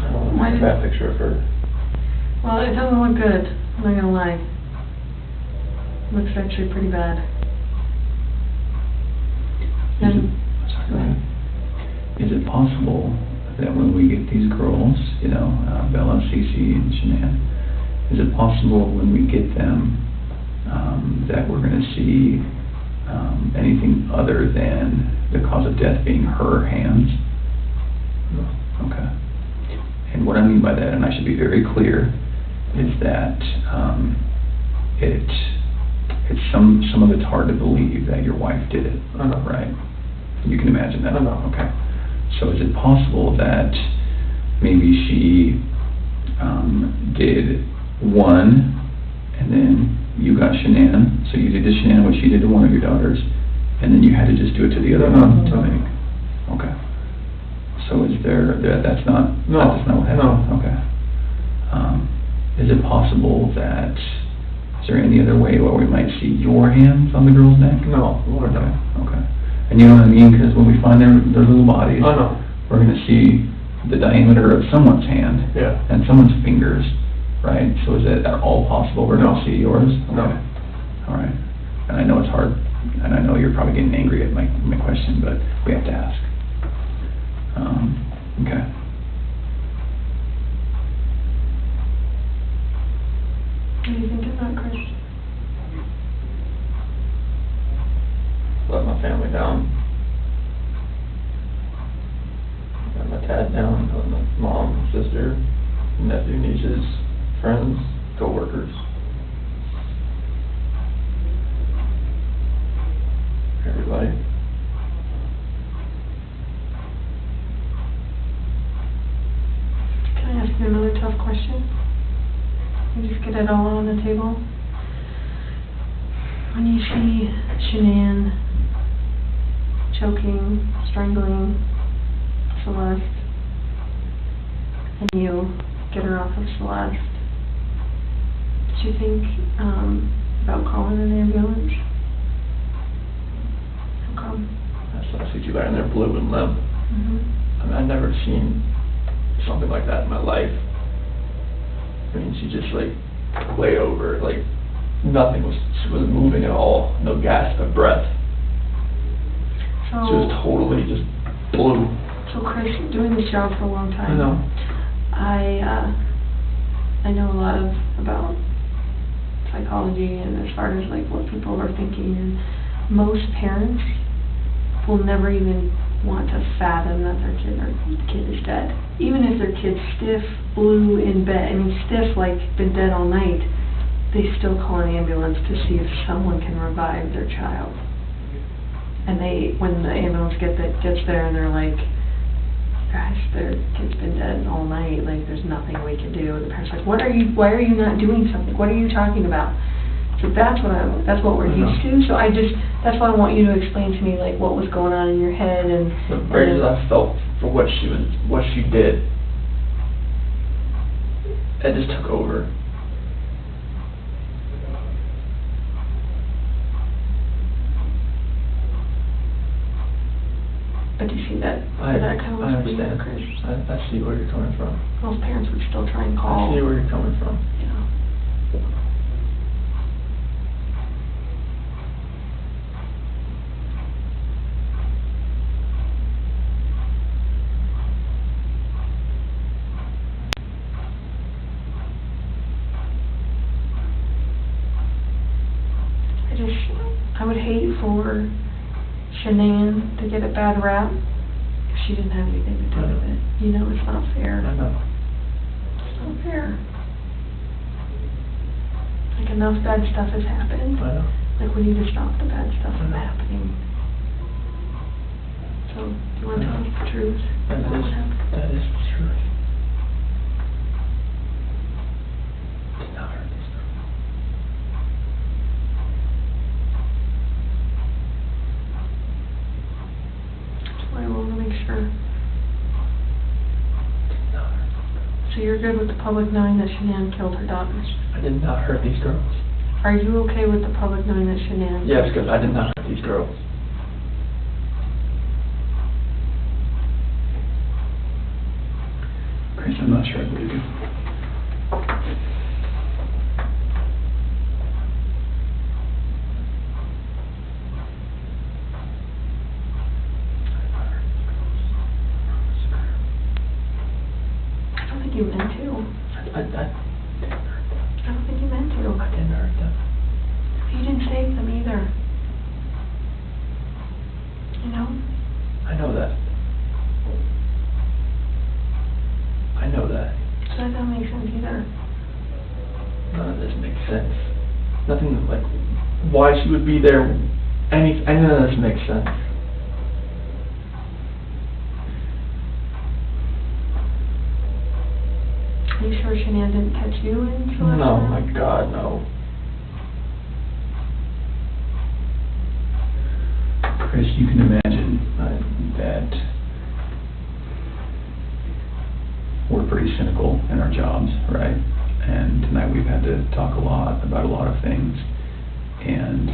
I don't Why have a did- bad picture of her. Well, it doesn't look good, I'm not gonna lie. It looks actually pretty bad. And, Is it possible that when we get these girls, you know, Bella, Cece, and Shanann, is it possible when we get them that we're going to see anything other than the cause of death being her hands? No. Okay. And what I mean by that, and I should be very clear, is that some of it's hard to believe that your wife did it, I know. right? You can imagine that? I know. Okay. So is it possible that maybe she did one, and then you got Shanann, so you did to Shanann what she did to one of your daughters, and then you had to just do it to the other one? No. Okay. So is that's not No. That's not what happened? No. Okay. Is it possible that, is there any other way where we might see your hands on the girl's neck? No, Lord, no. Okay. And you know what I mean, because when we find their little bodies, I know. we're going to see the diameter of someone's hand Yeah. and someone's fingers, right? So is it at all possible we're going No. to see yours? No. Okay. All right. And I know it's hard, and I know you're probably getting angry at my question, but we have to ask. Okay. what do you think of that, Chris? Let my family down. Let my dad down, let my mom, sister, nephew, nieces, friends, co-workers. Everybody. Can I ask you another tough question? You just get it all on the table. When you see Shanann choking, strangling Celeste, and you get her off of Celeste, did you think about calling an ambulance? How come? I see you laying there blue and limp. I mean, I've never seen something like that in my life. I mean, she just lay over, nothing she wasn't moving at all, no gasp of breath. She was totally just blue. So Chris, doing this job for a long time. I know. I know a lot about psychology and as far as what people are thinking, and most parents will never even want to fathom that their kid is dead. Even if their kid's stiff, blue, in bed, stiff, been dead all night, they still call an ambulance to see if someone can revive their child. And when the ambulance gets there and they're like, gosh, their kid's been dead all night, there's nothing we can do. The parents are like, why are you not doing something? What are you talking about? So that's what we're used to. So that's why I want you to explain to me what was going on in your head and The rage I felt for what she did, it just took over. But do you see that? I kind of understand. Chris. I see where you're coming from. Most parents would still try and call. I see where you're coming from. Yeah. I would hate for Shanann to get a bad rap if she didn't have anything to do with it. It's not fair. I know. It's not fair. Like, enough bad stuff has happened. I know. Like, we need to stop the bad stuff from I know. happening. So, do you want to tell us the truth? That about what happened? is the truth. Did not hurt this girl. That's why I want to make sure. Did not hurt this girl. So you're good with the public knowing that Shanann killed her daughters? I did not hurt these girls. Are you okay with the public knowing that Shanann? Yes, because I did not hurt these girls. Chris, I'm not sure I believe you. I don't think you meant to. I didn't hurt them. I don't think you meant to. I didn't hurt them. You didn't save them either. You know? I know that. I know that. So that doesn't make sense either. None of this makes sense. Nothing like why she would be there. Any of this makes sense. Are you sure Shanann didn't catch you in Celeste? No, my God, no. Chris, you can imagine that we're pretty cynical in our jobs, right? And tonight we've had to talk a lot about a lot of things. And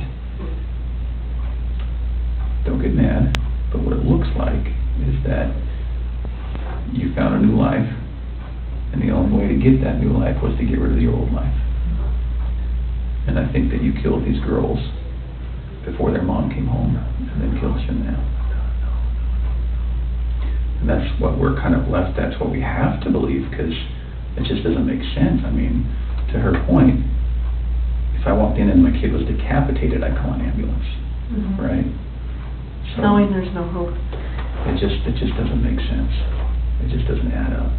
don't get mad, but what it looks like is that you found a new life, and the only way to get that new life was to get rid of your old life. And I think that you killed these girls before their mom came home, and then killed Shanann. And that's what we're kind of left, that's what we have to believe, because it just doesn't make sense. I mean, to her point, if I walked in and my kid was decapitated, I'd call an ambulance, Mhm. right? So Knowing there's no hope. it just doesn't make sense. It just doesn't add up.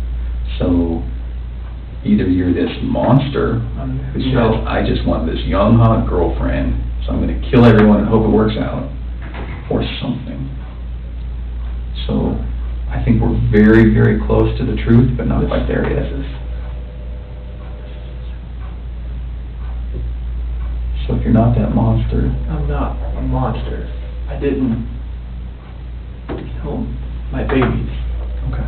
So either you're this monster who says, No. I just want this young, hot girlfriend, so I'm going to kill everyone and hope it works out, or something. So I think we're very, very close to the truth, but not quite there yet. So if you're not that monster, I'm not a monster. I didn't kill my babies. okay.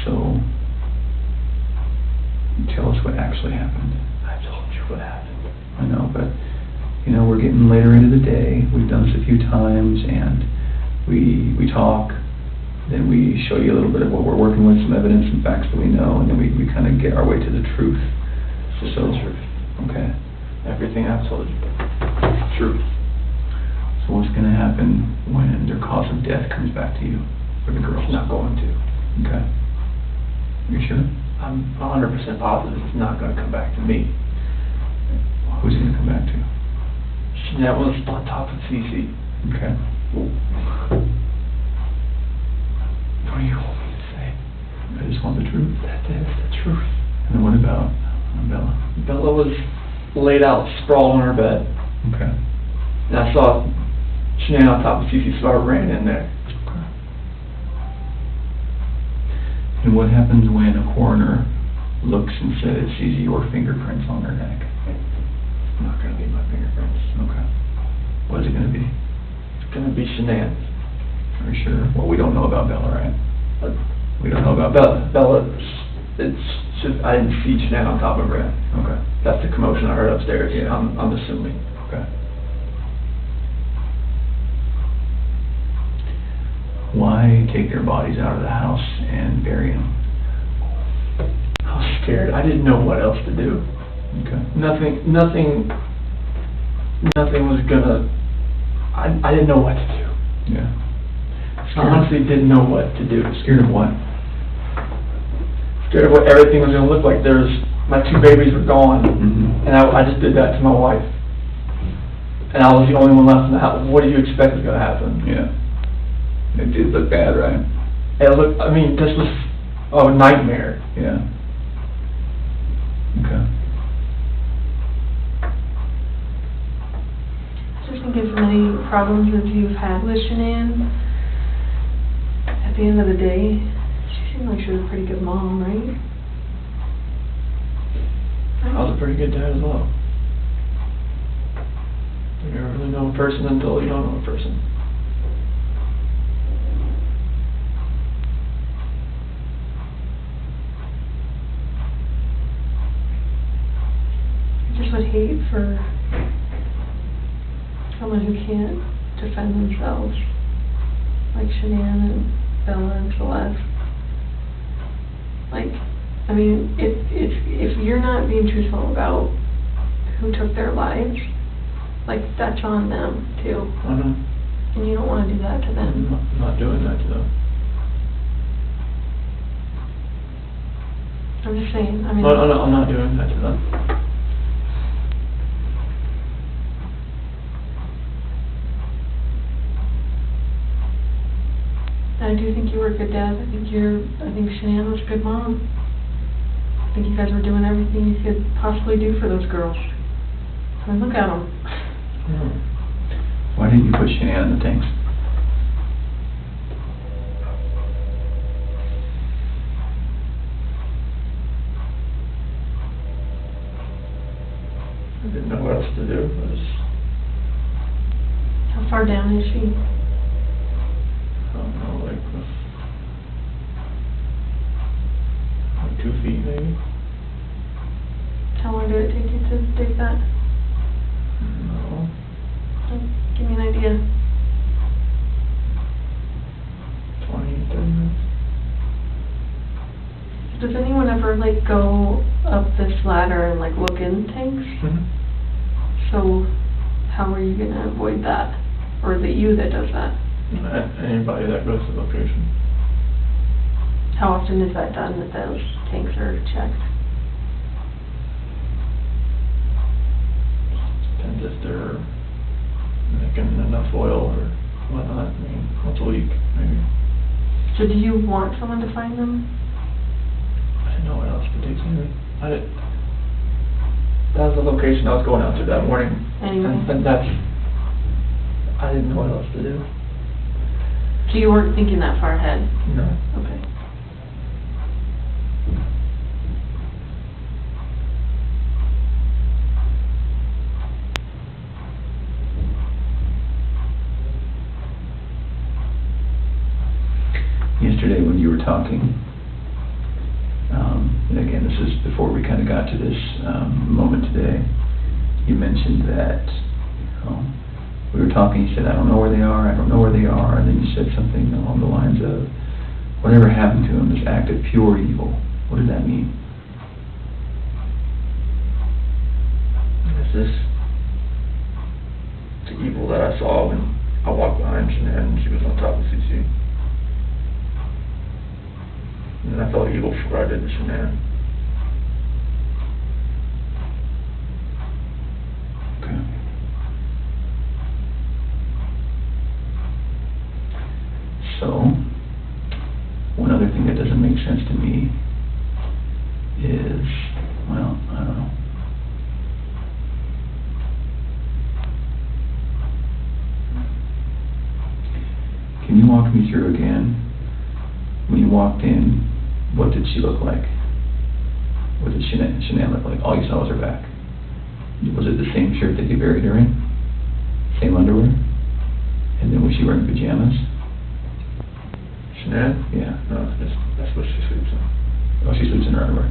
So tell us what actually happened. I told you what happened. I know, but, you know, we're getting later into the day. We've done this a few times, and we talk, then we show you a little bit of what we're working with, some evidence and facts that we know, and then we kind of get our way to the truth. Just So, the truth. okay. Everything I've told you. Truth. So what's going to happen when their cause of death comes back to you, for the girls? It's not going to. Okay. You sure? I'm 100% positive it's not going to come back to me. Who's it going to come back to? That was on top of CC. Okay. What do you want me to say? I just want the truth. That is the truth. And then what about Bella? Bella was laid out, sprawled on her bed. Okay. And I saw Shanann on top of CC, so I ran in there. Okay. And what happens when a coroner looks and says, sees your fingerprints on her neck? It's not going to be my fingerprints. Okay. What is it going to be? It's going to be Shanann's. Are you sure? Well, we don't know about Bella, right? We don't know about Bella, it's just, I didn't see Shanann on top of her. Okay. That's the commotion I heard upstairs. Yeah. I'm assuming. Okay. Why take their bodies out of the house and bury them? I was scared. I didn't know what else to do. Okay. Nothing was gonna, I didn't know what to do. Yeah. I honestly didn't know what to do. Scared of what? Scared of what everything was gonna look like. My two babies were gone, Mm-hmm. and I just did that to my wife. And I was the only one left in the house. What do you expect is gonna happen? Yeah. It did look bad, right? And look, I mean, this was Oh, nightmare. Yeah. Okay. I just think as many problems as you've had with Shanann, at the end of the day, she seemed like she was a pretty good mom, right? I was a pretty good dad as well. You never really know a person until you don't know a person. I just would hate for someone who can't defend themselves, like Shanann and Bella and Celeste. Like, I mean, if you're not being truthful about who took their lives, like, that's on them, too. I know. And you don't want to do that to them. I'm not doing that to them. I'm just saying, I mean... No, I'm not doing that to them. I do think you were a good dad. I think Shanann was a good mom. I think you guys were doing everything you could possibly do for those girls. I mean, look at them. Why didn't you put Shanann in the tanks? I didn't know what else to do. How far down is she? I don't know, like 2 feet maybe? How long did it take you to dig that? No. Give me an idea. 20, 30 minutes. Does anyone ever, like, go up this ladder and, like, look in tanks? Mm-hmm. So, how are you going to avoid that? Or is it you that does that? Anybody that goes to the location. How often is that done, that those tanks are checked? Depends if they're making enough oil or whatnot. I mean, once a week, maybe. So do you want someone to find them? I didn't know what else to do, that was the location I was going out to that morning. Anyway. And I didn't know what else to do. So you weren't thinking that far ahead? No. Okay. Yesterday when you were talking, and again, this is before we kind of got to this moment today, you mentioned that we were talking, you said, I don't know where they are, and then you said something along the lines of, whatever happened to them, this act of pure evil. What does that mean? This is the evil that I saw when I walked behind Shanann and she was on top of CC. And I felt evil for what I did to Shanann. Okay. So, one other thing that doesn't make sense to me is, well, I don't know. Can you walk me through again, when you walked in, what did she look like? What did Shanann look like? All you saw was her back. Was it the same shirt that you buried her in? Same underwear? And then was she wearing pajamas? Shanann? Yeah. No, that's what she sleeps in. Oh, she sleeps in her underwear.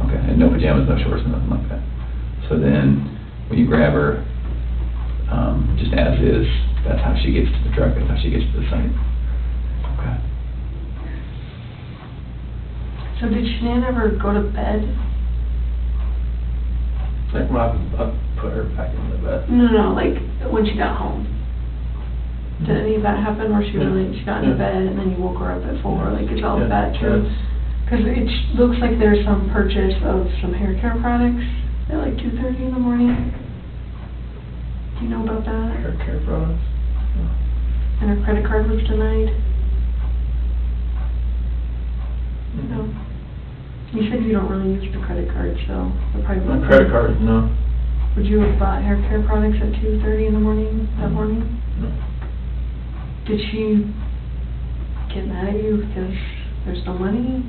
Okay, and no pajamas, no shorts, nothing like that. So then, when you grab her, just as is, that's how she gets to the truck, that's how she gets to the site. Okay. So did Shanann ever go to bed? Like when I put her back in the bed. No, like when she got home. Did any of that happen where she got into bed and then you woke her up at 4? Like, is all of that true? Because it looks like there's some purchase of some hair care products at like 2:30 in the morning. Do you know about that? Hair care products? No. And her credit card was denied? Mm-hmm. No. You said you don't really use the credit card, so it probably. My credit card, no. Would you have bought hair care products at 2:30 in the morning, that morning? No. Did she get mad at you because there's no money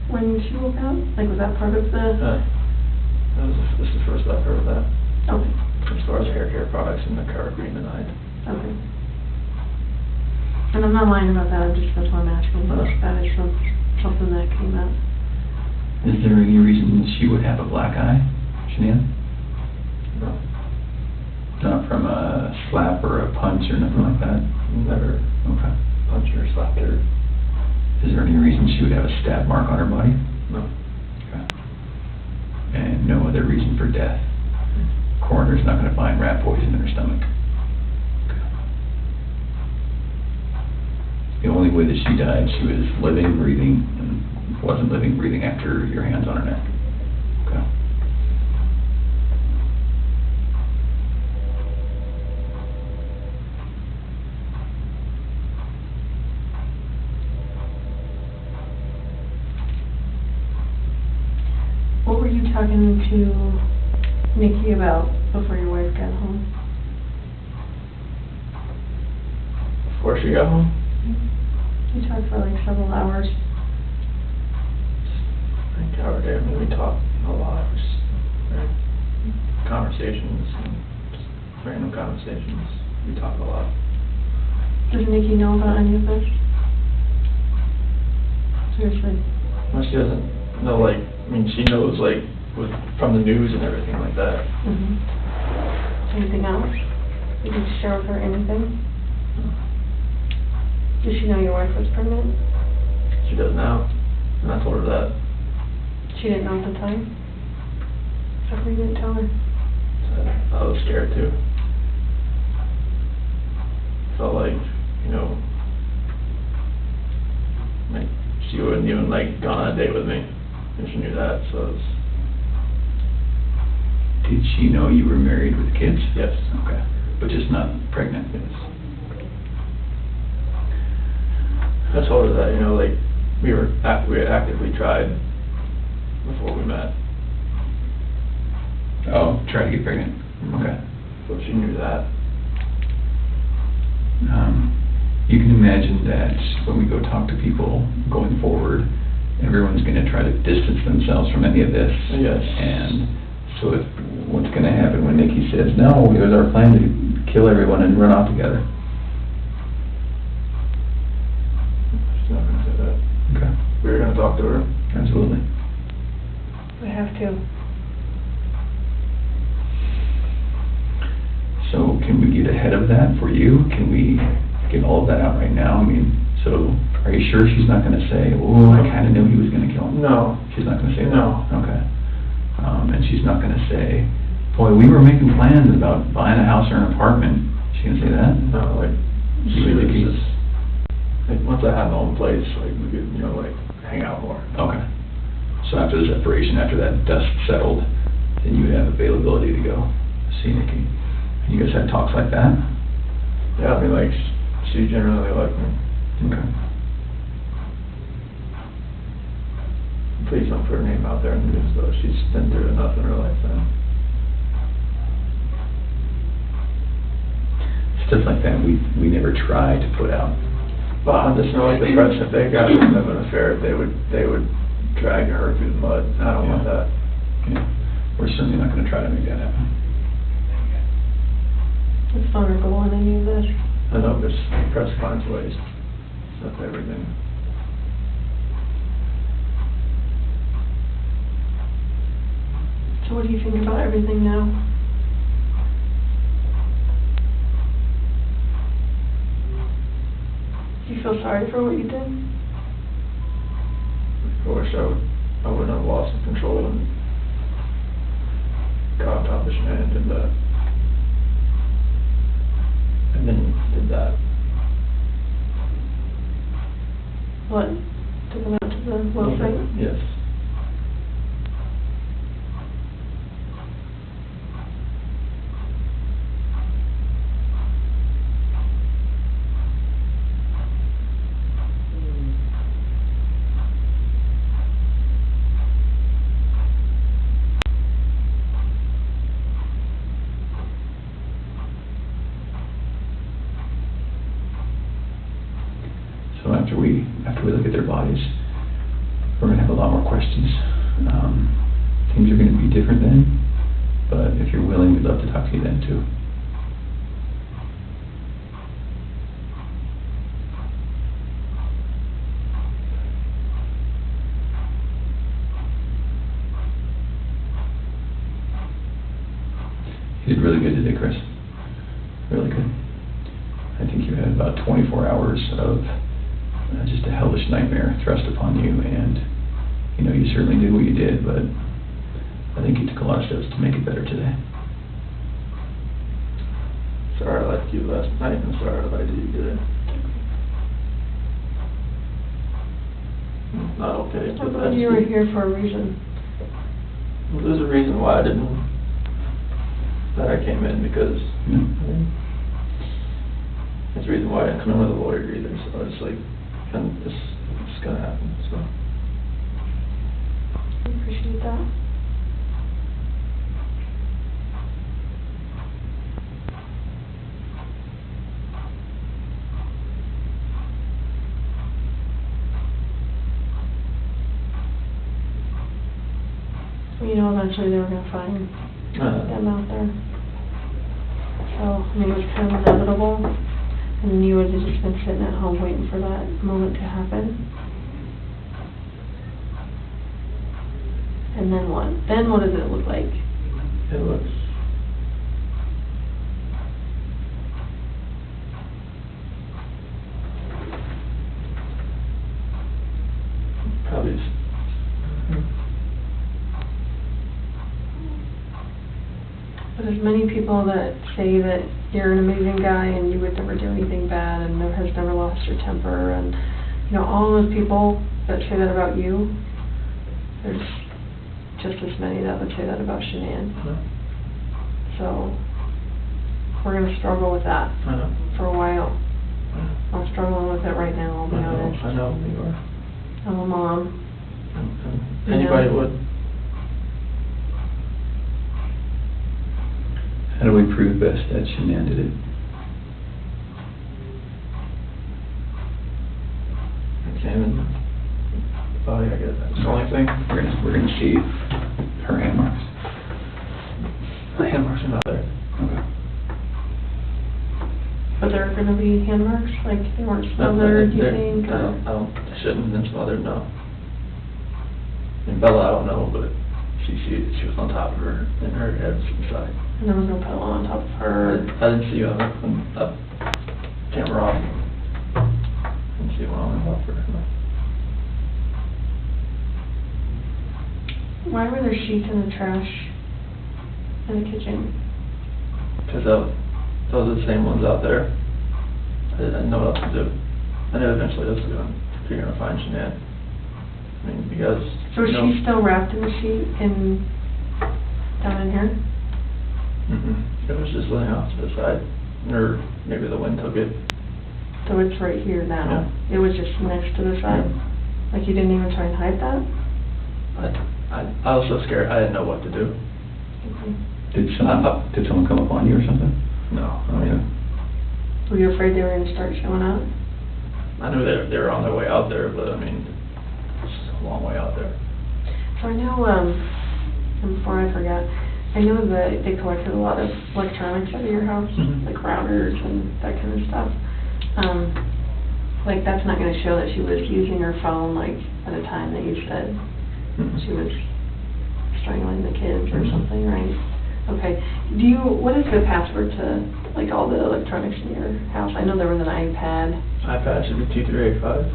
when she woke up? Like, was that part of the? This is the first I've heard of that. Okay, As far as hair care products and the car agreement, okay. And I'm not lying about that, that's why I'm asking. That is something that came up. Is there any reason she would have a black eye, Shania? no, Not from a slap or a punch or nothing like that? never Okay. punched or slapped her. Is there any reason she would have a stab mark on her body? No. Okay. And no other reason for death? Coroner's not gonna find rat poison in her stomach? Okay. The only way that she died, she was living, breathing, and wasn't living, breathing after your hands on her neck? Okay. What were you talking to Nikki about before your wife got home? Before she got home, You talked for like several hours. I think our day, we talked a lot, conversations, and just random conversations. We talk a lot. Does Nikki know about any of this? Seriously? Well, she doesn't know, like, I mean, she knows, like, from the news and everything like that. Anything else? Did you share with her anything? Did she know your wife was pregnant? She does now, and I told her that. She didn't know at the time? How come you didn't tell her? So I was scared too. Felt like, you know, like she wouldn't even like gone on a date with me, and she knew that, so it was, Did she know you were married with kids? yes. Okay, but just not pregnant? Yes. I told her that, you know, like, we had actively tried before we met, Oh, try to get pregnant, okay. so she knew that. You can imagine that when we go talk to people going forward, everyone's gonna try to distance themselves from any of this. Yes. And so if, what's gonna happen when Nikki says, no, it was our plan to kill everyone and run off together? She's not gonna say that. Okay, We were gonna talk to her. absolutely. I have to. So can we get ahead of that for you? Can we get all of that out right now? I mean, so are you sure she's not gonna say, oh, I kinda knew he was gonna kill him? No. She's not gonna say that? No. Okay. And she's not gonna say, boy, we were making plans about buying a house or an apartment. She gonna say that? No, like, You she and was Nikki? just, like, once I had my own place, like, we could, you know, like, hang out more. Okay. So after the separation, after that dust settled, then you would have availability to go see Nikki. You guys had talks like that? Yeah, I mean, like, she generally liked me. Okay. Please don't put her name out there in the news, though. She's been through enough in her lifetime. Stuff like that, we never try to put out. But I just know, like, the press, if they got them of an affair, they would drag her through the mud. I don't want that. Yeah. We're certainly not gonna try to make that happen. It's vulnerable in any of this. I know, but the press finds ways. That's everything. So what do you think about everything now? Do you feel sorry for what you did? I wish I wouldn't have lost control and got on top of Shania and did that. And then did that. What? Took them out to the well site? Yes. bodies, we're gonna have a lot more questions. Things are gonna be different then, but if you're willing, we'd love to talk to you then too. You did really good today, Chris. Really good. I think you had about 24 hours of just a hellish nightmare thrust upon you, and you know, you certainly did what you did, but I think you took a lot of steps to make it better today. Sorry I left you last night, and sorry I lied to you today. Not okay. I thought you were here for a reason. Well, there's a reason why I came in, because there's a reason why I didn't come in with a lawyer either, so it's like, it's gonna happen, so. I appreciate that. You know, eventually they were gonna find them out there. So, I mean, it was kind of inevitable, and you would have just been sitting at home waiting for that moment to happen. And then what? Then what does it look like? It looks... probably just... But there's many people that say that you're an amazing guy and you would never do anything bad and has never lost your temper, and you know, all those people that say that about you, there's just as many that would say that about Shanann. So we're going to struggle with that for a while. I'm struggling with it right now, I'll be honest. I know you are. I'm a mom. Anybody would. How do we prove best that Shanann did it? Examine the body, I guess that's the only thing. We're gonna see her hand marks. The hand marks are not there. Okay. But there are going to be hand marks, like they weren't smothered, you think? They shouldn't have been smothered, no. And Bella, I don't know, but she was on top of her, and her head was inside. And there was no pillow on top of her. I didn't see you on the camera off. Didn't see one on top of her, no. Why were there sheets in the trash in the kitchen? Because those are the same ones out there. I didn't know what else to do. I knew eventually this was you're gonna find Shanann. I mean, because... So is she still wrapped in the sheet down in here? It was just laying off to the side, or maybe the wind took it. So it's right here now? Yeah. It was just next to the side? Like you didn't even try and hide that? I was so scared, I didn't know what to do. Did someone come up on you or something? No, I mean... Were you afraid they were going to start showing up? I knew they were on their way out there, but I mean, it's a long way out there. So I know, and before I forget, I know that they collected a lot of electronics out of your house, like routers and that kind of stuff. Like, that's not going to show that she was using her phone, like, at a time that you said she was strangling the kids or something, right? Okay. What is the password to, like, all the electronics in your house? I know there was an iPad. iPad should be 2385.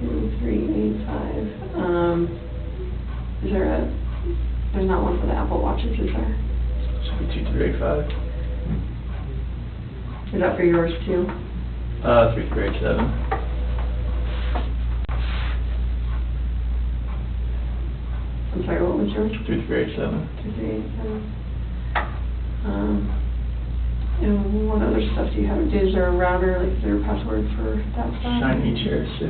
2385. There's not one for the Apple Watches, is there? Should be 2385. Is that for yours too? 3387. I'm sorry, what was yours? 3387. 2387. And what other stuff do you have? Is there a router, like, is there a password for that stuff? Shiny Chair 6.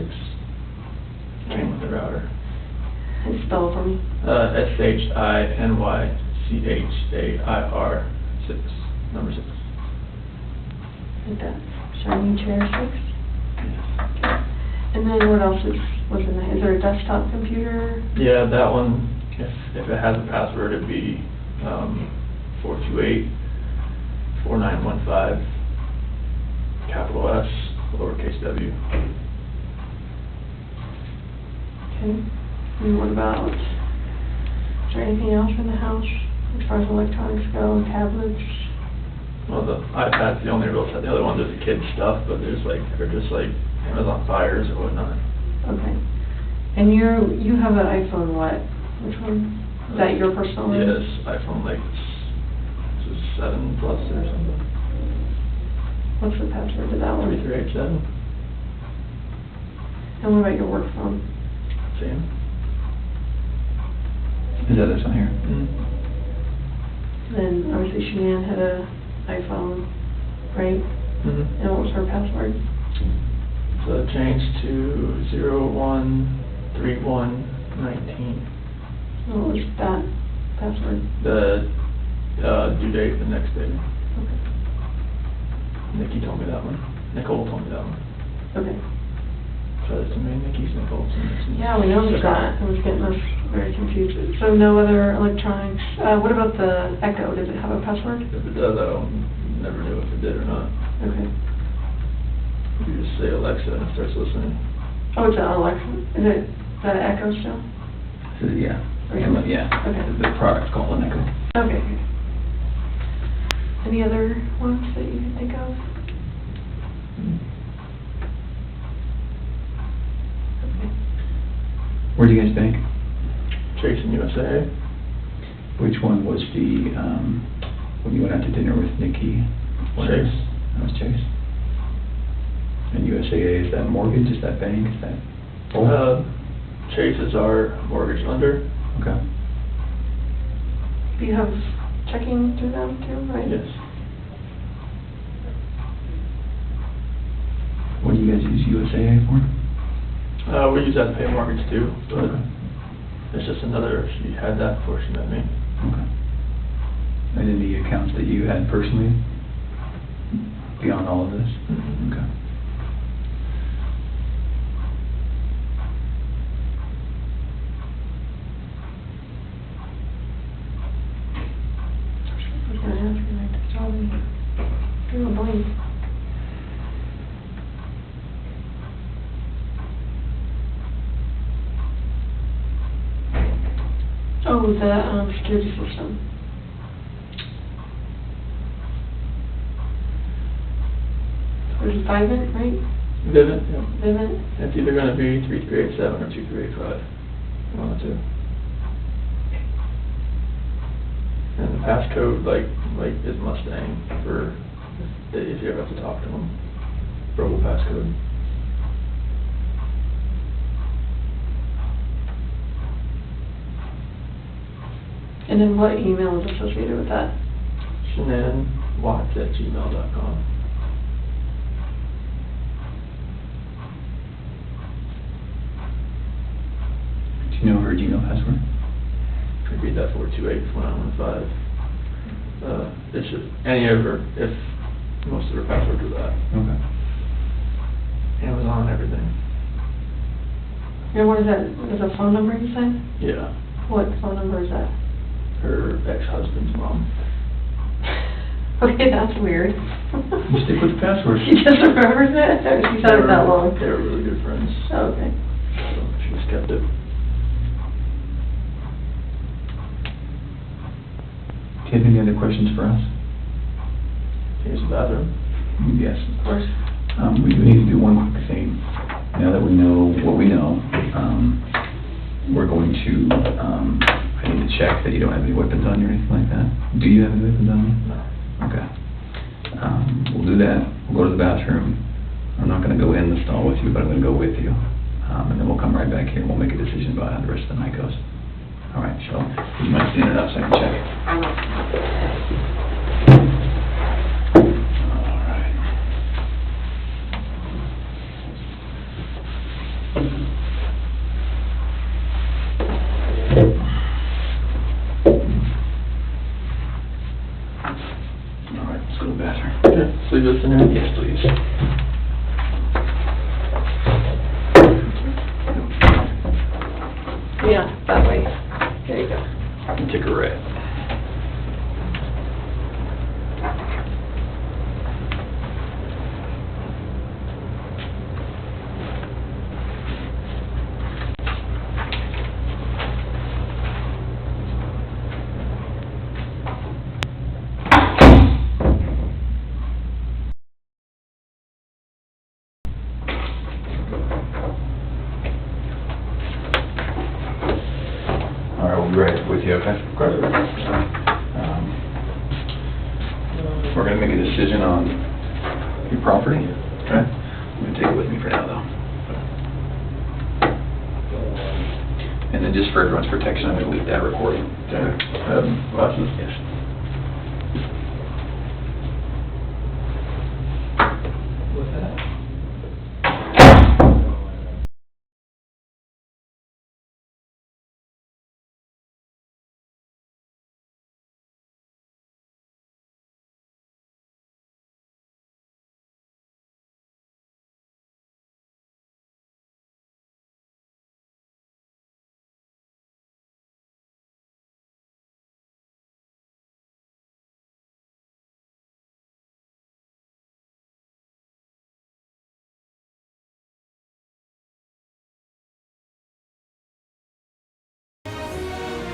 Came with the router. And spell it for me. SHINYCHAIR 6. Number 6. Like that. Shiny Chair 6? Yes. Okay. And then what else was in there? Is there a desktop computer? Yeah, that one, if it has a password, it'd be, 428-4915, capital S, lowercase w. Okay. And what about, is there anything else in the house as far as electronics go, tablets? Well, the iPad's the only real set, the other ones are the kids' stuff, but they're just like Amazon Fires or whatnot. Okay. And you have an iPhone what? Which one? Is that your personal one? Yes, iPhone, like, it's a 7 Plus or something. What's the password to that one? 3387, And what about your work phone? same. Is that this one here? Then obviously Sheann had a iPhone, right? Mm-hmm. And what was her password? So it changed to 013119. What was that password? The due date the next day. Okay. Nikki told me that one. Nicole told me that one. Okay. So there's too many Nickies, Nicoles. Yeah, we noticed that. It was getting us very confused. So no other electronics. What about the Echo? Does it have a password? If it does, I never knew if it did or not. Okay. You just say Alexa and it starts listening. Oh, it's an Alexa. Is it the Echo still? Yeah. Okay. Yeah. Okay. The product's called an Echo. Okay. Any other ones that you can think of? Okay. Where do you guys bank? Chase and USA. Which one was the, when you went out to dinner with Nikki? Chase. That was Chase. And USAA, is that mortgage, is that bank, is that both? Chase is our mortgage lender. Okay. Do you have checking through them too, right? Yes. What do you guys use USAA for? We use that to pay mortgage too, but Okay. it's just another, she had that before she met me. Okay. And any accounts that you had personally, beyond all of this? Mhm. Okay. I was gonna ask you, like, it's all in a blank. Oh, the security system. There's Vivint, right? Vivint, yeah. Vivint? It's either gonna be 3387 or 2385, one of the two. And the passcode, like is Mustang for, if you ever have to talk to them, verbal passcode. And then what email is associated with that? ShanannWatts@gmail.com. Do you know her Gmail password? Repeat that 428-4915. It's just any of her, if most of her passwords are that. Okay. Amazon, everything. And what is that? Is a phone number you said? Yeah. What phone number is that? Her ex-husband's mom. Okay, that's weird. You stick with the password. She just remembers it? Or she's had it that long? They were really good friends. Oh, okay. So she just kept it. Do you have any other questions for us? Can you use the bathroom? Yes. Of course. We do need to do one quick thing. Now that we know what we know, we're going to, I need to check that you don't have any weapons on you or anything like that. Do you have any weapons on you? No. Okay. We'll do that. We'll go to the bathroom. I'm not gonna go in the stall with you, but I'm gonna go with you. And then we'll come right back here and we'll make a decision about how the rest of the night goes. All right, Cheryl, would you mind standing up so I can check it? I will. All right. All right, let's go to the bathroom. Okay, so leave this in here? Yes, please. Yeah, that way. There you go. Take a right. All right, we'll be right with you, okay? Great. We're gonna make a decision on your property, okay? I'm gonna take it with me for now, though. And then just for everyone's protection, I'm gonna leave that recording. Okay. Watch this. Yes.